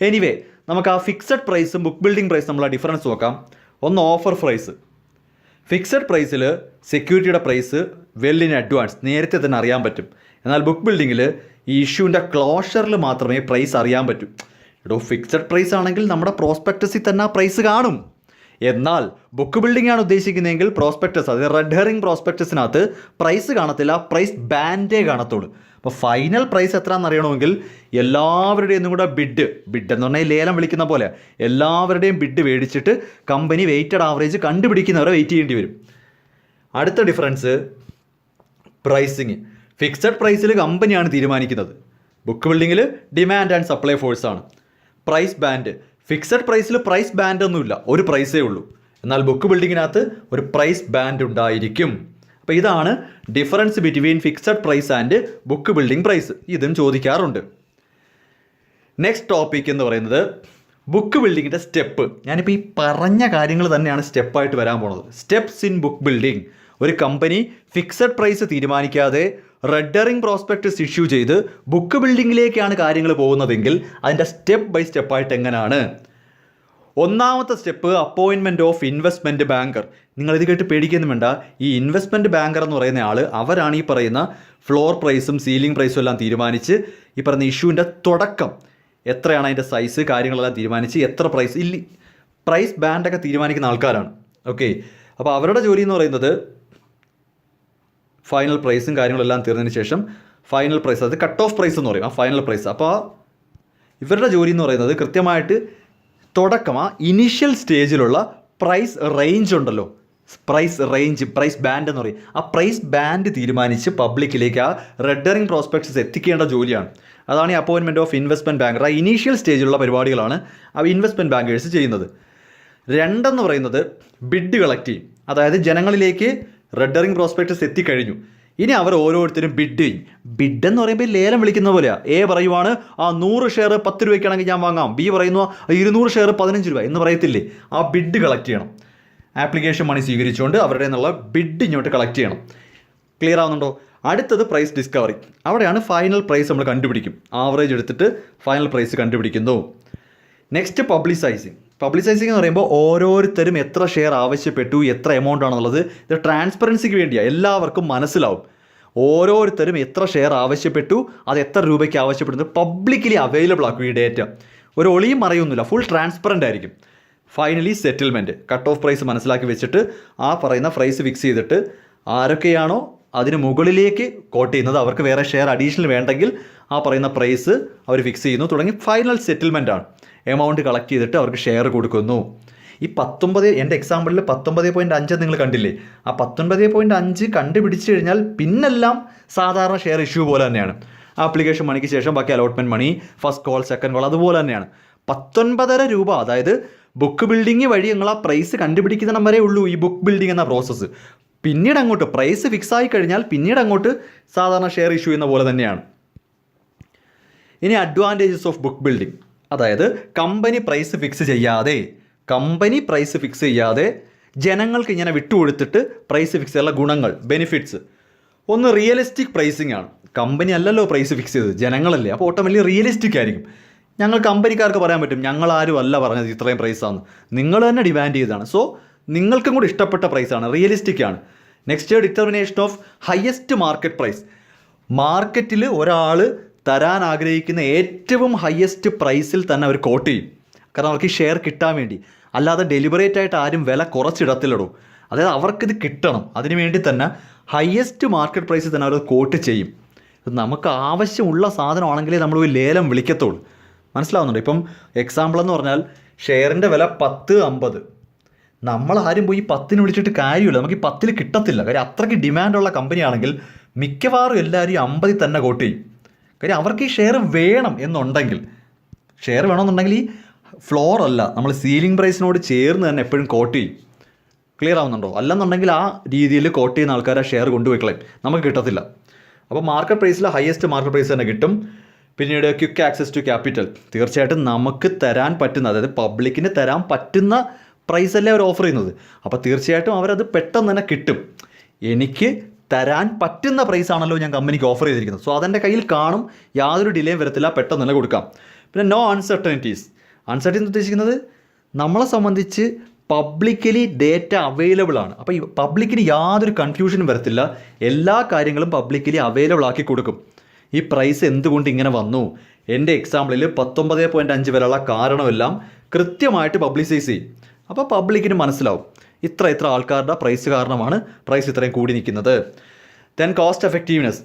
anyway നമുക്ക് ആ ഫിക്സഡ് പ്രൈസും ബുക്ക് ബിൽഡിംഗ് പ്രൈസും നമ്മൾ ആ ഡിഫറൻസ് നോക്കാം. ഒന്ന് ഓഫർ പ്രൈസ്. ഫിക്സഡ് പ്രൈസിൽ സെക്യൂരിറ്റിയുടെ പ്രൈസ് വെൽ ഇൻ അഡ്വാൻസ്, നേരത്തെ തന്നെ അറിയാൻ പറ്റും. എന്നാൽ ബുക്ക് ബിൽഡിങ്ങിൽ ഈ ഇഷ്യൂവിൻ്റെ ക്ലോഷറിൽ മാത്രമേ പ്രൈസ് അറിയാൻ പറ്റൂ. ഫിക്സഡ് പ്രൈസ് ആണെങ്കിൽ നമ്മുടെ പ്രോസ്പെക്ടസിൽ തന്നെ ആ പ്രൈസ് കാണും. എന്നാൽ ബുക്ക് ബിൽഡിംഗ് ആണ് ഉദ്ദേശിക്കുന്നതെങ്കിൽ പ്രോസ്പെക്ടസ്, അതായത് റെഡ് ഹെറിംഗ് പ്രോസ്പെക്ടസിനകത്ത് പ്രൈസ് കാണത്തില്ല, പ്രൈസ് ബാൻഡേ കാണത്തുള്ളൂ. അപ്പോൾ ഫൈനൽ പ്രൈസ് എത്രയാണെന്ന് അറിയണമെങ്കിൽ എല്ലാവരുടെയും ഒന്നും കൂടെ ബിഡ് എന്ന് പറഞ്ഞാൽ ലേലം വിളിക്കുന്ന പോലെ എല്ലാവരുടെയും ബിഡ് മേടിച്ചിട്ട് കമ്പനി വെയ്റ്റഡ് ആവറേജ് കണ്ടുപിടിക്കുന്നവരെ വെയിറ്റ് ചെയ്യേണ്ടി വരും. അടുത്ത ഡിഫറൻസ് പ്രൈസിങ്. ഫിക്സഡ് പ്രൈസിൽ കമ്പനിയാണ് തീരുമാനിക്കുന്നത്. ബുക്ക് ബിൽഡിങ്ങിൽ ഡിമാൻഡ് ആൻഡ് സപ്ലൈ ഫോഴ്സാണ്. പ്രൈസ് ബാൻഡ്, ഫിക്സഡ് പ്രൈസിൽ പ്രൈസ് ബാൻഡ് ഒന്നുമില്ല, ഒരു പ്രൈസേ ഉള്ളൂ. എന്നാൽ ബുക്ക് ബിൽഡിങ്ങിനകത്ത് ഒരു പ്രൈസ് ബാൻഡ് ഉണ്ടായിരിക്കും. അപ്പോൾ ഇതാണ് difference between fixed price and book building price. ഇതും ചോദിക്കാറുണ്ട്. നെക്സ്റ്റ് ടോപ്പിക് എന്ന് പറയുന്നത് ബുക്ക് ബിൽഡിങ്ങിൻ്റെ സ്റ്റെപ്പ്. ഞാനിപ്പോൾ ഈ പറഞ്ഞ കാര്യങ്ങൾ തന്നെയാണ് സ്റ്റെപ്പായിട്ട് വരാൻ പോകുന്നത്. Steps in book building. ഒരു കമ്പനി ഫിക്സഡ് പ്രൈസ് തീരുമാനിക്കാതെ റെഡ് ഹെറിംഗ് പ്രോസ്പെക്ടസ് ഇഷ്യൂ ചെയ്ത് ബുക്ക് ബിൽഡിങ്ങിലേക്കാണ് കാര്യങ്ങൾ പോകുന്നതെങ്കിൽ അതിൻ്റെ സ്റ്റെപ്പ് ബൈ സ്റ്റെപ്പായിട്ട് എങ്ങനെയാണ്. ഒന്നാമത്തെ step appointment of investment banker. നിങ്ങളിത് കേട്ട് പേടിക്കൊന്നും വേണ്ട. ഈ ഇൻവെസ്റ്റ്മെൻറ്റ് ബാങ്കർ എന്ന് പറയുന്ന ആൾ, അവരാണ് ഈ പറയുന്ന ഫ്ലോർ പ്രൈസും സീലിംഗ് പ്രൈസും എല്ലാം തീരുമാനിച്ച് ഈ പറയുന്ന ഇഷ്യൂവിൻ്റെ തുടക്കം എത്രയാണ് അതിൻ്റെ സൈസ് കാര്യങ്ങളെല്ലാം തീരുമാനിച്ച് എത്ര പ്രൈസ് പ്രൈസ് ബാൻഡൊക്കെ തീരുമാനിക്കുന്ന ആൾക്കാരാണ്. ഓക്കെ, അപ്പോൾ അവരുടെ ജോലി എന്ന് പറയുന്നത് ഫൈനൽ പ്രൈസും കാര്യങ്ങളെല്ലാം തീർന്നതിന് ശേഷം ഫൈനൽ പ്രൈസ്, അത് കട്ട് ഓഫ് പ്രൈസ് എന്ന് പറയും, ആ ഫൈനൽ പ്രൈസ്. അപ്പോൾ ഇവരുടെ ജോലി എന്ന് പറയുന്നത് കൃത്യമായിട്ട് തുടക്കം, ആ ഇനീഷ്യൽ സ്റ്റേജിലുള്ള പ്രൈസ് റേഞ്ച് ഉണ്ടല്ലോ, പ്രൈസ് ബാൻഡ് എന്ന് പറയും, ആ പ്രൈസ് ബാൻഡ് തീരുമാനിച്ച് പബ്ലിക്കിലേക്ക് ആ റെഡ് ഹെറിംഗ് പ്രോസ്പെക്ട്സ് എത്തിക്കേണ്ട ജോലിയാണ്. അതാണ് ഈ അപ്പോയിൻമെൻറ്റ് ഓഫ് ഇൻവെസ്റ്റ്മെൻറ്റ് ബാങ്കർ. ആ ഇനീഷ്യൽ സ്റ്റേജിലുള്ള പരിപാടികളാണ് ആ ഇൻവെസ്റ്റ്മെൻറ്റ് ബാങ്കേഴ്സ് ചെയ്യുന്നത്. രണ്ടെന്ന് പറയുന്നത് ബിഡ് കളക്ട് ചെയ്യും. അതായത് ജനങ്ങളിലേക്ക് റെഡ് ഹെറിംഗ് പ്രോസ്പെക്ട്സ് എത്തിക്കഴിഞ്ഞു, ഇനി അവർ ഓരോരുത്തരും ബിഡ് ചെയ്യും. ബിഡ് എന്ന് പറയുമ്പോൾ ലേലം വിളിക്കുന്ന പോലെയാണ്. എ പറയുവാണ് 100 ഷെയർ 10 രൂപയ്ക്കാണെങ്കിൽ ഞാൻ വാങ്ങാം, ബി പറയുന്നു 200 ഷെയർ 15 രൂപ എന്ന് പറയത്തില്ലേ, ആ ബിഡ് കളക്ട് ചെയ്യണം. ആപ്ലിക്കേഷൻ മണി സ്വീകരിച്ചുകൊണ്ട് അവരുടെ നിന്നുള്ള ബിഡ് ഇങ്ങോട്ട് കളക്ട് ചെയ്യണം. ക്ലിയർ ആവുന്നുണ്ടോ? അടുത്തത് പ്രൈസ് ഡിസ്കവറി. അവിടെയാണ് ഫൈനൽ പ്രൈസ് നമ്മൾ കണ്ടുപിടിക്കും. ആവറേജ് എടുത്തിട്ട് ഫൈനൽ പ്രൈസ് കണ്ടുപിടിക്കുന്നു. നെക്സ്റ്റ് പബ്ലിസൈസിങ്. പബ്ലിസൈസിങ് എന്ന് പറയുമ്പോൾ ഓരോരുത്തരും എത്ര ഷെയർ ആവശ്യപ്പെട്ടു, എത്ര എമൗണ്ട് ആണെന്നുള്ളത് ഇത് ട്രാൻസ്പെറൻസിക്ക് വേണ്ടിയാണ്, എല്ലാവർക്കും മനസ്സിലാവും. ഓരോരുത്തരും എത്ര ഷെയർ ആവശ്യപ്പെട്ടു, അത് എത്ര രൂപയ്ക്ക് ആവശ്യപ്പെടുന്നത് പബ്ലിക്കലി അവൈലബിൾ ആക്കും. ഈ ഡേറ്റ ഒരു ഒളിയും മറയൊന്നുമില്ല, ഫുൾ ട്രാൻസ്പെറൻ്റ് ആയിരിക്കും. Finally settlement, cut off price മനസ്സിലാക്കി വെച്ചിട്ട് ആ പറയുന്ന പ്രൈസ് ഫിക്സ് ചെയ്തിട്ട് ആരൊക്കെയാണോ അതിന് മുകളിലേക്ക് കോട്ട് ചെയ്യുന്നത് അവർക്ക് വേറെ ഷെയർ അഡീഷണൽ വേണ്ടെങ്കിൽ ആ പറയുന്ന പ്രൈസ് അവർ ഫിക്സ് ചെയ്യുന്നു. തുടങ്ങി ഫൈനൽ സെറ്റിൽമെൻ്റ് ആണ്. എമൗണ്ട് കളക്ട് ചെയ്തിട്ട് അവർക്ക് ഷെയർ കൊടുക്കുന്നു. ഈ 19, എൻ്റെ എക്സാമ്പിളിൽ 19.5 നിങ്ങൾ കണ്ടില്ലേ, ആ 19.5 കണ്ടുപിടിച്ച് കഴിഞ്ഞാൽ പിന്നെല്ലാം സാധാരണ ഷെയർ ഇഷ്യൂ പോലെ തന്നെയാണ്. ആപ്ലിക്കേഷൻ മണിക്ക് ശേഷം ബാക്കി allotment money, first call, second call, അതുപോലെ തന്നെയാണ്. 19.5 രൂപ, അതായത് ബുക്ക് ബിൽഡിങ് വഴി നിങ്ങൾ ആ പ്രൈസ് കണ്ടുപിടിക്കുന്നിടം വരെ ഉള്ളൂ ഈ ബുക്ക് ബിൽഡിംഗ് എന്ന പ്രോസസ്സ്. പിന്നീട് അങ്ങോട്ട് പ്രൈസ് ഫിക്സ് ആയി കഴിഞ്ഞാൽ പിന്നീട് അങ്ങോട്ട് സാധാരണ ഷെയർ ഇഷ്യൂ എന്ന പോലെ തന്നെയാണ്. ഇനി അഡ്വാൻറ്റേജസ് ഓഫ് ബുക്ക് ബിൽഡിംഗ്, അതായത് കമ്പനി പ്രൈസ് ഫിക്സ് ചെയ്യാതെ ജനങ്ങൾക്ക് ഇങ്ങനെ വിട്ടുകൊടുത്തിട്ട് പ്രൈസ് ഫിക്സ് ചെയ്യാനുള്ള ഗുണങ്ങൾ, ബെനിഫിറ്റ്സ്. ഒന്ന് റിയലിസ്റ്റിക് പ്രൈസിംഗ് ആണ്. കമ്പനി അല്ലല്ലോ പ്രൈസ് ഫിക്സ് ചെയ്തത്, ജനങ്ങളല്ലേ. അപ്പോൾ ഓട്ടോമാറ്റിക്കലി റിയലിസ്റ്റിക് ആയിരിക്കും. ഞങ്ങൾ കമ്പനിക്കാർക്ക് പറയാൻ പറ്റും ഞങ്ങളാരും അല്ല പറഞ്ഞത് ഇത്രയും പ്രൈസാണ്, നിങ്ങൾ തന്നെ ഡിമാൻഡ് ചെയ്തതാണ്. സോ നിങ്ങൾക്കും കൂടി ഇഷ്ടപ്പെട്ട പ്രൈസാണ്, റിയലിസ്റ്റിക് ആണ്. Next determination of highest market price. മാർക്കറ്റിൽ ഒരാൾ തരാൻ ആഗ്രഹിക്കുന്ന ഏറ്റവും ഹയസ്റ്റ് പ്രൈസിൽ തന്നെ അവർ കോട്ട് ചെയ്യും. കാരണം അവർക്ക് ഈ ഷെയർ കിട്ടാൻ വേണ്ടി, അല്ലാതെ ഡെലിബറേറ്റ് ആയിട്ട് ആരും വില കുറച്ചിടത്തില്ലടോ. അതായത് അവർക്കിത് കിട്ടണം, അതിനു വേണ്ടി തന്നെ ഹയസ്റ്റ് മാർക്കറ്റ് പ്രൈസിൽ തന്നെ അവർ കോട്ട് ചെയ്യും. നമുക്ക് ആവശ്യമുള്ള സാധനമാണെങ്കിലേ നമ്മൾ ഒരു ലേലം വിളിക്കത്തുള്ളൂ. മനസ്സിലാവുന്നുണ്ട്? ഇപ്പം എക്സാമ്പിൾ എന്ന് പറഞ്ഞാൽ ഷെയറിൻ്റെ വില 10.50. നമ്മളാരും പോയി 10 വിളിച്ചിട്ട് കാര്യമില്ല, നമുക്ക് ഈ 10 കിട്ടത്തില്ല. കാര്യം അത്രയ്ക്ക് ഡിമാൻഡുള്ള കമ്പനിയാണെങ്കിൽ മിക്കവാറും എല്ലാവരും 50 തന്നെ കോട്ട് ചെയ്യും. കാര്യം അവർക്ക് ഈ ഷെയർ വേണം എന്നുണ്ടെങ്കിൽ, ഷെയർ വേണമെന്നുണ്ടെങ്കിൽ ഈ ഫ്ലോർ അല്ല, നമ്മൾ സീലിംഗ് പ്രൈസിനോട് ചേർന്ന് തന്നെ എപ്പോഴും കോട്ട് ചെയ്യും. ക്ലിയർ ആവുന്നുണ്ടോ? അല്ലെന്നുണ്ടെങ്കിൽ ആ രീതിയിൽ കോട്ട് ചെയ്യുന്ന ആൾക്കാർ ആ ഷെയർ കൊണ്ടുപോയി കളയും, നമുക്ക് കിട്ടത്തില്ല. അപ്പോൾ മാർക്കറ്റ് പ്രൈസിൽ ഹയസ്റ്റ് മാർക്കറ്റ് പ്രൈസ് തന്നെ കിട്ടും. പിന്നീട് ക്വിക്ക് ആക്സസ് ടു ക്യാപിറ്റൽ. തീർച്ചയായിട്ടും നമുക്ക് തരാൻ പറ്റുന്ന, അതായത് പബ്ലിക്കിന് തരാൻ പറ്റുന്ന പ്രൈസല്ലേ അവർ ഓഫർ ചെയ്യുന്നത്. അപ്പോൾ തീർച്ചയായിട്ടും അവരത് പെട്ടെന്ന് തന്നെ കിട്ടും. എനിക്ക് തരാൻ പറ്റുന്ന പ്രൈസാണല്ലോ ഞാൻ കമ്പനിക്ക് ഓഫർ ചെയ്തിരിക്കുന്നത്. സോ അതെൻ്റെ കയ്യിൽ കാണും, യാതൊരു ഡിലേയും വരത്തില്ല, പെട്ടെന്ന് തന്നെ കൊടുക്കാം. പിന്നെ നോ അൺസർട്ടനിറ്റീസ്. അൺസർട്ടനിറ്റി ഉദ്ദേശിക്കുന്നത് നമ്മളെ സംബന്ധിച്ച് പബ്ലിക്കലി ഡേറ്റ അവൈലബിൾ ആണ്. അപ്പോൾ ഈ പബ്ലിക്കിന് യാതൊരു കൺഫ്യൂഷനും വരത്തില്ല, എല്ലാ കാര്യങ്ങളും പബ്ലിക്കലി അവൈലബിൾ ആക്കി കൊടുക്കും. ഈ പ്രൈസ് എന്തുകൊണ്ട് ഇങ്ങനെ വന്നു, എൻ്റെ എക്സാമ്പിളിൽ 19.5 വരെയുള്ള കാരണമെല്ലാം കൃത്യമായിട്ട് പബ്ലിസൈസ് ചെയ്യും. അപ്പോൾ പബ്ലിക്കിന് മനസ്സിലാവും ഇത്ര ആൾക്കാരുടെ പ്രൈസ് കാരണമാണ് പ്രൈസ് ഇത്രയും കൂടി നിൽക്കുന്നത്. Then cost effectiveness.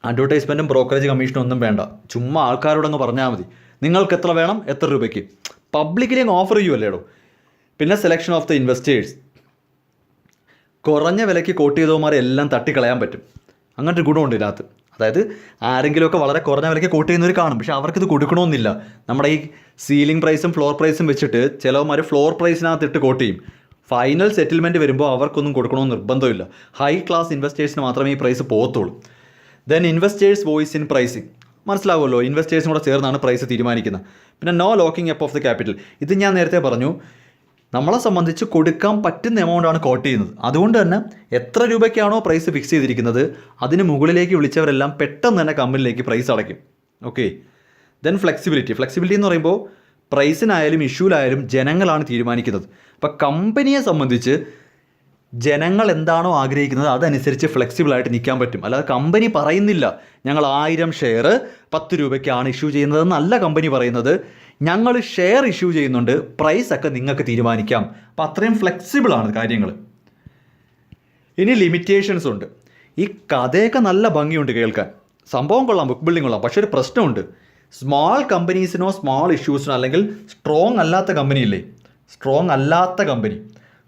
അഡ്വർടൈസ്മെൻറ്റും ബ്രോക്കറേജ് കമ്മീഷനും ഒന്നും വേണ്ട, ചുമ്മാ ആൾക്കാരോടങ്ങ് പറഞ്ഞാൽ മതി നിങ്ങൾക്ക് എത്ര വേണം, എത്ര രൂപയ്ക്ക്. പബ്ലിക്കിലി അങ്ങ് ഓഫർ ചെയ്യുമല്ലേടോ. പിന്നെ സെലക്ഷൻ ഓഫ് ദ ഇൻവെസ്റ്റേഴ്സ്. കുറഞ്ഞ വിലയ്ക്ക് കോട്ട് ചെയ്തവന്മാരെ എല്ലാം തട്ടിക്കളയാൻ പറ്റും. അങ്ങനത്തെ ഗുണമുണ്ട് ഇതിനകത്ത്. അതായത് ആരെങ്കിലുമൊക്കെ വളരെ കുറഞ്ഞ വിലയ്ക്ക് കോട്ട് ചെയ്യുന്നവർ കാണും, പക്ഷേ അവർക്കിത് കൊടുക്കണമെന്നില്ല. നമ്മുടെ ഈ സീലിംഗ് പ്രൈസും ഫ്ലോർ പ്രൈസും വെച്ചിട്ട് ചിലവന്മാർ ഫ്ലോർ പ്രൈസിനകത്ത് ഇട്ട് കോട്ട് ചെയ്യും. ഫൈനൽ സെറ്റിൽമെൻറ്റ് വരുമ്പോൾ അവർക്കൊന്നും കൊടുക്കണമെന്ന് നിർബന്ധമില്ല. ഹൈ ക്ലാസ് ഇൻവെസ്റ്റേഴ്സിന് മാത്രമേ ഈ പ്രൈസ് പോകത്തുള്ളൂ. Then investors voice in pricing. മനസ്സിലാവുമല്ലോ, ഇൻവെസ്റ്റേഴ്സും കൂടെ ചേർന്നാണ് പ്രൈസ് തീരുമാനിക്കുന്നത്. പിന്നെ no locking up of the capital. ഇത് ഞാൻ നേരത്തെ പറഞ്ഞു, നമ്മളെ സംബന്ധിച്ച് കൊടുക്കാൻ പറ്റുന്ന എമൗണ്ടാണ് കോട്ട് ചെയ്യുന്നത്. അതുകൊണ്ട് തന്നെ എത്ര രൂപയ്ക്കാണോ പ്രൈസ് ഫിക്സ് ചെയ്തിരിക്കുന്നത് അതിന് മുകളിലേക്ക് വിളിച്ചവരെല്ലാം പെട്ടെന്ന് തന്നെ കമ്പനിയിലേക്ക് പ്രൈസ് അടയ്ക്കും. ഓക്കെ. Then flexibility. ഫ്ലെക്സിബിലിറ്റി എന്ന് പറയുമ്പോൾ പ്രൈസിനായാലും ഇഷ്യൂലായാലും ജനങ്ങളാണ് തീരുമാനിക്കുന്നത്. അപ്പോൾ കമ്പനിയെ സംബന്ധിച്ച് ജനങ്ങൾ എന്താണോ ആഗ്രഹിക്കുന്നത് അതനുസരിച്ച് ഫ്ലെക്സിബിളായിട്ട് നിൽക്കാൻ പറ്റും. അല്ലാതെ കമ്പനി പറയുന്നില്ല ഞങ്ങൾ 1000 ഷെയർ 10 രൂപയ്ക്കാണ് ഇഷ്യൂ ചെയ്യുന്നതെന്നല്ല കമ്പനി പറയുന്നത്. ഞങ്ങൾ ഷെയർ ഇഷ്യൂ ചെയ്യുന്നുണ്ട്, പ്രൈസൊക്കെ നിങ്ങൾക്ക് തീരുമാനിക്കാം. അപ്പോൾ അത്രയും ഫ്ലെക്സിബിളാണ് കാര്യങ്ങൾ. ഇനി ലിമിറ്റേഷൻസ് ഉണ്ട്. ഈ കഥയൊക്കെ നല്ല ഭംഗിയുണ്ട് കേൾക്കാൻ, സംഭവം കൊള്ളാം, ബുക്ക് ബിൽഡിംഗ് കൊള്ളാം. പക്ഷേ ഒരു പ്രശ്നമുണ്ട്. സ്മോൾ കമ്പനീസിനോ സ്മോൾ ഇഷ്യൂസിനോ അല്ലെങ്കിൽ സ്ട്രോങ് അല്ലാത്ത കമ്പനി ഇല്ലേ, സ്ട്രോങ് അല്ലാത്ത കമ്പനി,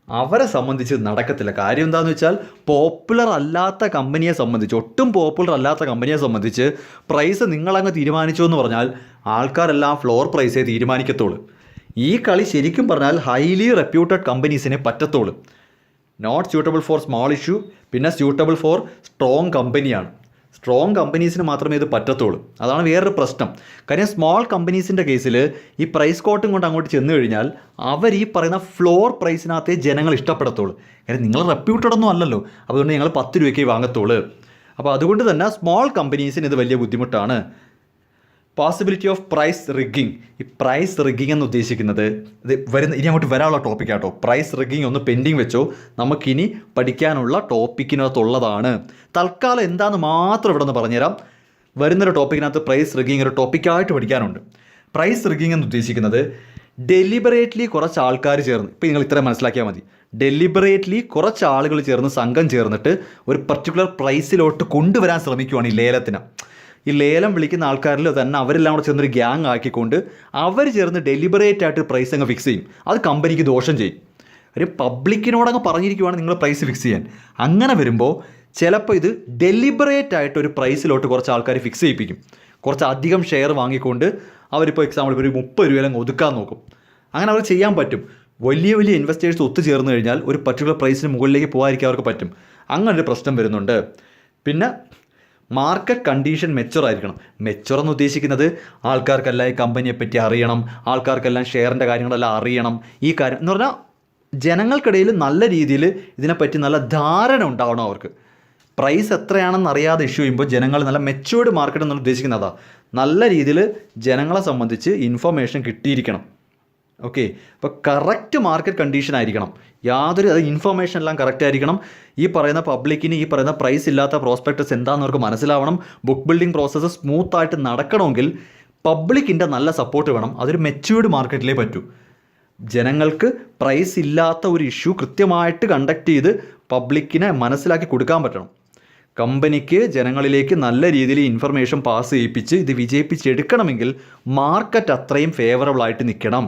അവരെ സംബന്ധിച്ച് നടക്കത്തില്ല. കാര്യം എന്താണെന്ന് വെച്ചാൽ പോപ്പുലർ അല്ലാത്ത കമ്പനിയെ സംബന്ധിച്ച്, ഒട്ടും പോപ്പുലർ അല്ലാത്ത കമ്പനിയെ സംബന്ധിച്ച് പ്രൈസ് നിങ്ങളങ്ങ് തീരുമാനിച്ചു എന്ന് പറഞ്ഞാൽ ആൾക്കാരെല്ലാം ഫ്ലോർ പ്രൈസേ തീരുമാനിക്കത്തുള്ളൂ. ഈ കളി ശരിക്കും പറഞ്ഞാൽ ഹൈലി റെപ്യൂട്ടഡ് കമ്പനീസിനെ പറ്റത്തുള്ളൂ. Not suitable for small issue, പിന്നെ സ്യൂട്ടബിൾ ഫോർ സ്ട്രോങ് കമ്പനിയാണ്. സ്ട്രോങ് കമ്പനീസിന് മാത്രമേ ഇത് പറ്റത്തുള്ളൂ. അതാണ് വേറൊരു പ്രശ്നം. കാര്യം സ്മോൾ കമ്പനീസിൻ്റെ കേസിൽ ഈ പ്രൈസ് കോട്ടും കൊണ്ട് അങ്ങോട്ട് ചെന്ന് കഴിഞ്ഞാൽ അവർ ഈ പറയുന്ന ഫ്ലോർ പ്രൈസിനകത്തേ ജനങ്ങൾ ഇഷ്ടപ്പെടത്തുള്ളൂ. കാര്യം നിങ്ങൾ റെപ്യൂട്ടഡ് ഒന്നും അല്ലല്ലോ, അതുകൊണ്ട് ഞങ്ങൾ 10 രൂപയ്ക്ക് വാങ്ങത്തുള്ളൂ. അപ്പോൾ അതുകൊണ്ട് തന്നെ സ്മോൾ കമ്പനീസിന് ഇത് വലിയ ബുദ്ധിമുട്ടാണ്. Possibility of price rigging. ഈ പ്രൈസ് റിഗ്ഗിങ് എന്ന് ഉദ്ദേശിക്കുന്നത് ഇത് ഇനി അങ്ങോട്ട് വരാനുള്ള ടോപ്പിക്കാട്ടോ. പ്രൈസ് റിഗ്ഗിങ് ഒന്ന് പെൻഡിങ് വെച്ചോ, നമുക്കിനി പഠിക്കാനുള്ള ടോപ്പിക്കിനകത്തുള്ളതാണ്. തൽക്കാലം എന്താണെന്ന് മാത്രം ഇവിടെ നിന്ന് പറഞ്ഞുതരാം. വരുന്നൊരു ടോപ്പിക്കിനകത്ത് പ്രൈസ് റിഗ്ഗിങ് ഒരു ടോപ്പിക്കായിട്ട് പഠിക്കാനുണ്ട്. പ്രൈസ് റിഗ്ഗിങ് എന്ന് ഉദ്ദേശിക്കുന്നത് ഡെലിബറേറ്റ്ലി കുറച്ച് ആൾക്കാർ ചേർന്ന്, ഇപ്പോൾ നിങ്ങൾ ഇത്രയും മനസ്സിലാക്കിയാൽ മതി, ഡെലിബറേറ്റ്ലി കുറച്ച് ആളുകൾ ചേർന്ന് സംഘം ചേർന്നിട്ട് ഒരു പർട്ടിക്കുലർ പ്രൈസിലോട്ട് കൊണ്ടുവരാൻ ശ്രമിക്കുവാണ് ഈ ലേലത്തിന്. ഈ ലേലം വിളിക്കുന്ന ആൾക്കാരിൽ തന്നെ അവരെല്ലാം കൂടെ ചേർന്നൊരു ഗ്യാങ് ആക്കിക്കൊണ്ട് അവർ ചേർന്ന് ഡെലിബറേറ്റ് ആയിട്ട് പ്രൈസ് അങ്ങ് ഫിക്സ് ചെയ്യും. അത് കമ്പനിക്ക് ദോഷം ചെയ്യും. ഒരു പബ്ലിക്കിനോടങ്ങ് പറഞ്ഞിരിക്കുവാണ് നിങ്ങൾ പ്രൈസ് ഫിക്സ് ചെയ്യാൻ. അങ്ങനെ വരുമ്പോൾ ചിലപ്പോൾ ഇത് ഡെലിബറേറ്റ് ആയിട്ട് ഒരു പ്രൈസിലോട്ട് കുറച്ച് ആൾക്കാർ ഫിക്സ് ചെയ്യിപ്പിക്കും. കുറച്ച് അധികം ഷെയർ വാങ്ങിക്കൊണ്ട് അവരിപ്പോൾ എക്സാമ്പിൾ ഒരു 30 രൂപയിലും ഒതുക്കാൻ നോക്കും. അങ്ങനെ അവർ ചെയ്യാൻ പറ്റും. വലിയ വലിയ ഇൻവെസ്റ്റേഴ്സ് ഒത്തുചേർന്ന് കഴിഞ്ഞാൽ ഒരു പർട്ടിക്കുലർ പ്രൈസിന് മുകളിലേക്ക് പോകാതിരിക്കാൻ അവർക്ക് പറ്റും. അങ്ങനൊരു പ്രശ്നം വരുന്നുണ്ട്. പിന്നെ മാർക്കറ്റ് കണ്ടീഷൻ മെച്ചുവർ ആയിരിക്കണം. മെച്ചുവർ എന്ന് ഉദ്ദേശിക്കുന്നത് ആൾക്കാർക്കെല്ലാം ഈ കമ്പനിയെ പറ്റി അറിയണം, ആൾക്കാർക്കെല്ലാം ഷെയറിൻ്റെ കാര്യങ്ങളെല്ലാം അറിയണം. ഈ കാര്യം എന്ന് പറഞ്ഞാൽ ജനങ്ങൾക്കിടയിൽ നല്ല രീതിയിൽ ഇതിനെപ്പറ്റി നല്ല ധാരണ ഉണ്ടാവണം അവർക്ക്. പ്രൈസ് എത്രയാണെന്ന് അറിയാതെ ഇഷ്യൂ ചെയ്യുമ്പോൾ ജനങ്ങൾ നല്ല മെച്ചുവേർഡ് മാർക്കറ്റ് എന്ന് ഉദ്ദേശിക്കുന്നതാ. നല്ല രീതിയിൽ ജനങ്ങളെ സംബന്ധിച്ച് ഇൻഫർമേഷൻ കിട്ടിയിരിക്കണം. ഓക്കെ, അപ്പോൾ കറക്റ്റ് മാർക്കറ്റ് കണ്ടീഷൻ ആയിരിക്കണം. അത് ഇൻഫർമേഷൻ എല്ലാം കറക്റ്റ് ആയിരിക്കണം. ഈ പറയുന്ന പബ്ലിക്കിന് ഈ പറയുന്ന പ്രൈസ് ഇല്ലാത്ത പ്രോസ്പെക്ടസ് എന്താണെന്ന് അവർക്ക് മനസ്സിലാവണം. ബുക്ക് ബിൽഡിംഗ് പ്രോസസ്സ് സ്മൂത്തായിട്ട് നടക്കണമെങ്കിൽ പബ്ലിക്കിൻ്റെ നല്ല സപ്പോർട്ട് വേണം. അതൊരു മെച്യൂർഡ് മാർക്കറ്റിലേ പറ്റൂ. ജനങ്ങൾക്ക് പ്രൈസ് ഇല്ലാത്ത ഒരു ഇഷ്യൂ കൃത്യമായിട്ട് കണ്ടക്ട് ചെയ്ത് പബ്ലിക്കിനെ മനസ്സിലാക്കി കൊടുക്കാൻ പറ്റണം. കമ്പനിക്ക് ജനങ്ങളിലേക്ക് നല്ല രീതിയിൽ ഇൻഫർമേഷൻ പാസ് ചെയ്യിപ്പിച്ച് ഇത് വിജയിപ്പിച്ചെടുക്കണമെങ്കിൽ മാർക്കറ്റ് അത്രയും ഫേവറബിളായിട്ട് നിൽക്കണം.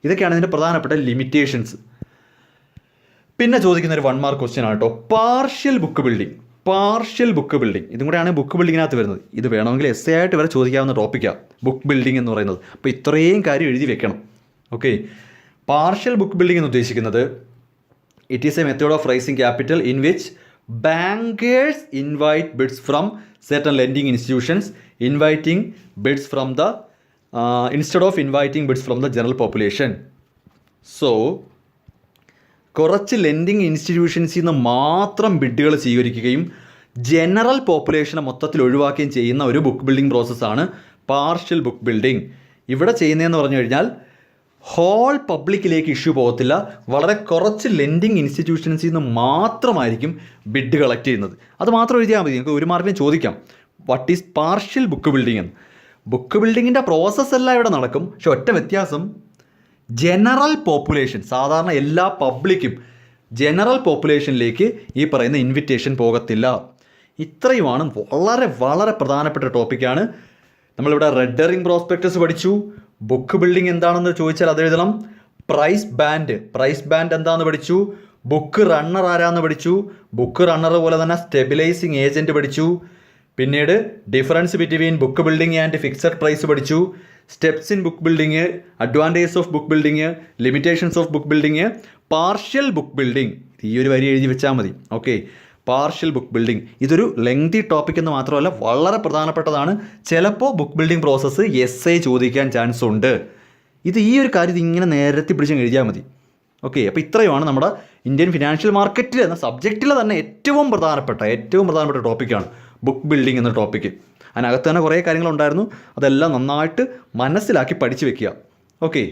ഇതൊക്കെയാണ് ഇതിൻ്റെ പ്രധാനപ്പെട്ട ലിമിറ്റേഷൻസ്. പിന്നെ ചോദിക്കുന്ന ഒരു 1 മാർക്ക് ക്വസ്റ്റ്യൻ ആണ് കേട്ടോ. Partial book building. Partial book building ഇതും കൂടെയാണ് ബുക്ക് ബിൽഡിങ്ങിനകത്ത് വരുന്നത്. ഇത് വേണമെങ്കിൽ എസ് എ ആയിട്ട് വരെ ചോദിക്കാവുന്ന ടോപ്പിക്കാണ് ബുക്ക് ബിൽഡിംഗ് എന്ന് പറയുന്നത്. അപ്പോൾ ഇത്രയും കാര്യം എഴുതി വെക്കണം. ഓക്കെ, പാർഷ്യൽ ബുക്ക് ബിൽഡിംഗ് എന്ന് ഉദ്ദേശിക്കുന്നത് it is a method of raising capital in which bankers invite bids from certain lending institutions inviting bids from the instead of inviting bids from the general population. So കുറച്ച് lending ഇൻസ്റ്റിറ്റ്യൂഷൻസിൽ നിന്ന് മാത്രം ബിഡുകൾ സ്വീകരിക്കുകയും general പോപ്പുലേഷനെ മൊത്തത്തിൽ ഒഴിവാക്കുകയും ചെയ്യുന്ന ഒരു book building പ്രോസസ്സാണ് partial book building. ഇവിടെ ചെയ്യുന്നതെന്ന് പറഞ്ഞു കഴിഞ്ഞാൽ ഹോൾ പബ്ലിക്കിലേക്ക് ഇഷ്യൂ പോകത്തില്ല. വളരെ കുറച്ച് ലെൻഡിങ് ഇൻസ്റ്റിറ്റ്യൂഷൻസിൽ നിന്ന് മാത്രമായിരിക്കും ബിഡ് കളക്ട് ചെയ്യുന്നത്. അത് മാത്രം എഴുതിയാൽ മതി. നിങ്ങൾക്ക് 1 മാർക്കിന് ചോദിക്കാം what is partial book building എന്ന്. ബുക്ക് ബിൽഡിങ്ങിൻ്റെ പ്രോസസ്സ് എല്ലാം ഇവിടെ നടക്കും. പക്ഷെ ഒറ്റ വ്യത്യാസം, ജനറൽ പോപ്പുലേഷൻ, സാധാരണ എല്ലാ പബ്ലിക്കും ജനറൽ പോപ്പുലേഷനിലേക്ക് ഈ പറയുന്ന ഇൻവിറ്റേഷൻ പോകത്തില്ല. ഇത്രയുമാണ് വളരെ വളരെ പ്രധാനപ്പെട്ട ടോപ്പിക്കാണ്. നമ്മളിവിടെ റെഡ് ഹെറിംഗ് പ്രോസ്പെക്ടസ് പഠിച്ചു. ബുക്ക് ബിൽഡിംഗ് എന്താണെന്ന് ചോദിച്ചാൽ അത് എഴുതണം. പ്രൈസ് ബാൻഡ് എന്താണെന്ന് പഠിച്ചു. ബുക്ക് റണ്ണർ ആരാന്ന് പഠിച്ചു. ബുക്ക് റണ്ണർ പോലെ തന്നെ സ്റ്റെബിലൈസിങ് ഏജൻറ്റ് പഠിച്ചു. പിന്നീട് difference between book building and fixed price പഠിച്ചു. Steps in book building, advantages of book building, limitations of book building, partial book building. ഈ ഒരു വരി എഴുതി വെച്ചാൽ മതി. ഓക്കെ, പാർഷ്യൽ ബുക്ക് ബിൽഡിംഗ് ഇതൊരു ലെങ്തി ടോപ്പിക് എന്ന് മാത്രമല്ല വളരെ പ്രധാനപ്പെട്ടതാണ്. ചിലപ്പോൾ ബുക്ക് ബിൽഡിംഗ് പ്രോസസ്സ് എസ് ചോദിക്കാൻ ചാൻസ് ഉണ്ട്. ഈ ഒരു കാര്യം ഇങ്ങനെ നേരത്തെ പിടിച്ച് എഴുതിയാൽ മതി. ഓക്കെ, അപ്പോൾ ഇത്രയുമാണ് നമ്മുടെ ഇന്ത്യൻ ഫിനാൻഷ്യൽ മാർക്കറ്റിൽ എന്ന സബ്ജക്റ്റിൽ തന്നെ ഏറ്റവും പ്രധാനപ്പെട്ട ടോപ്പിക്കാണ് ബുക്ക് ബിൽഡിംഗ് എന്ന ടോപ്പിക്ക്. അതിനകത്ത് തന്നെ കുറേ കാര്യങ്ങളുണ്ടായിരുന്നു. അതെല്ലാം നന്നായിട്ട് മനസ്സിലാക്കി പഠിച്ചു വെക്കുക. ഓക്കെ.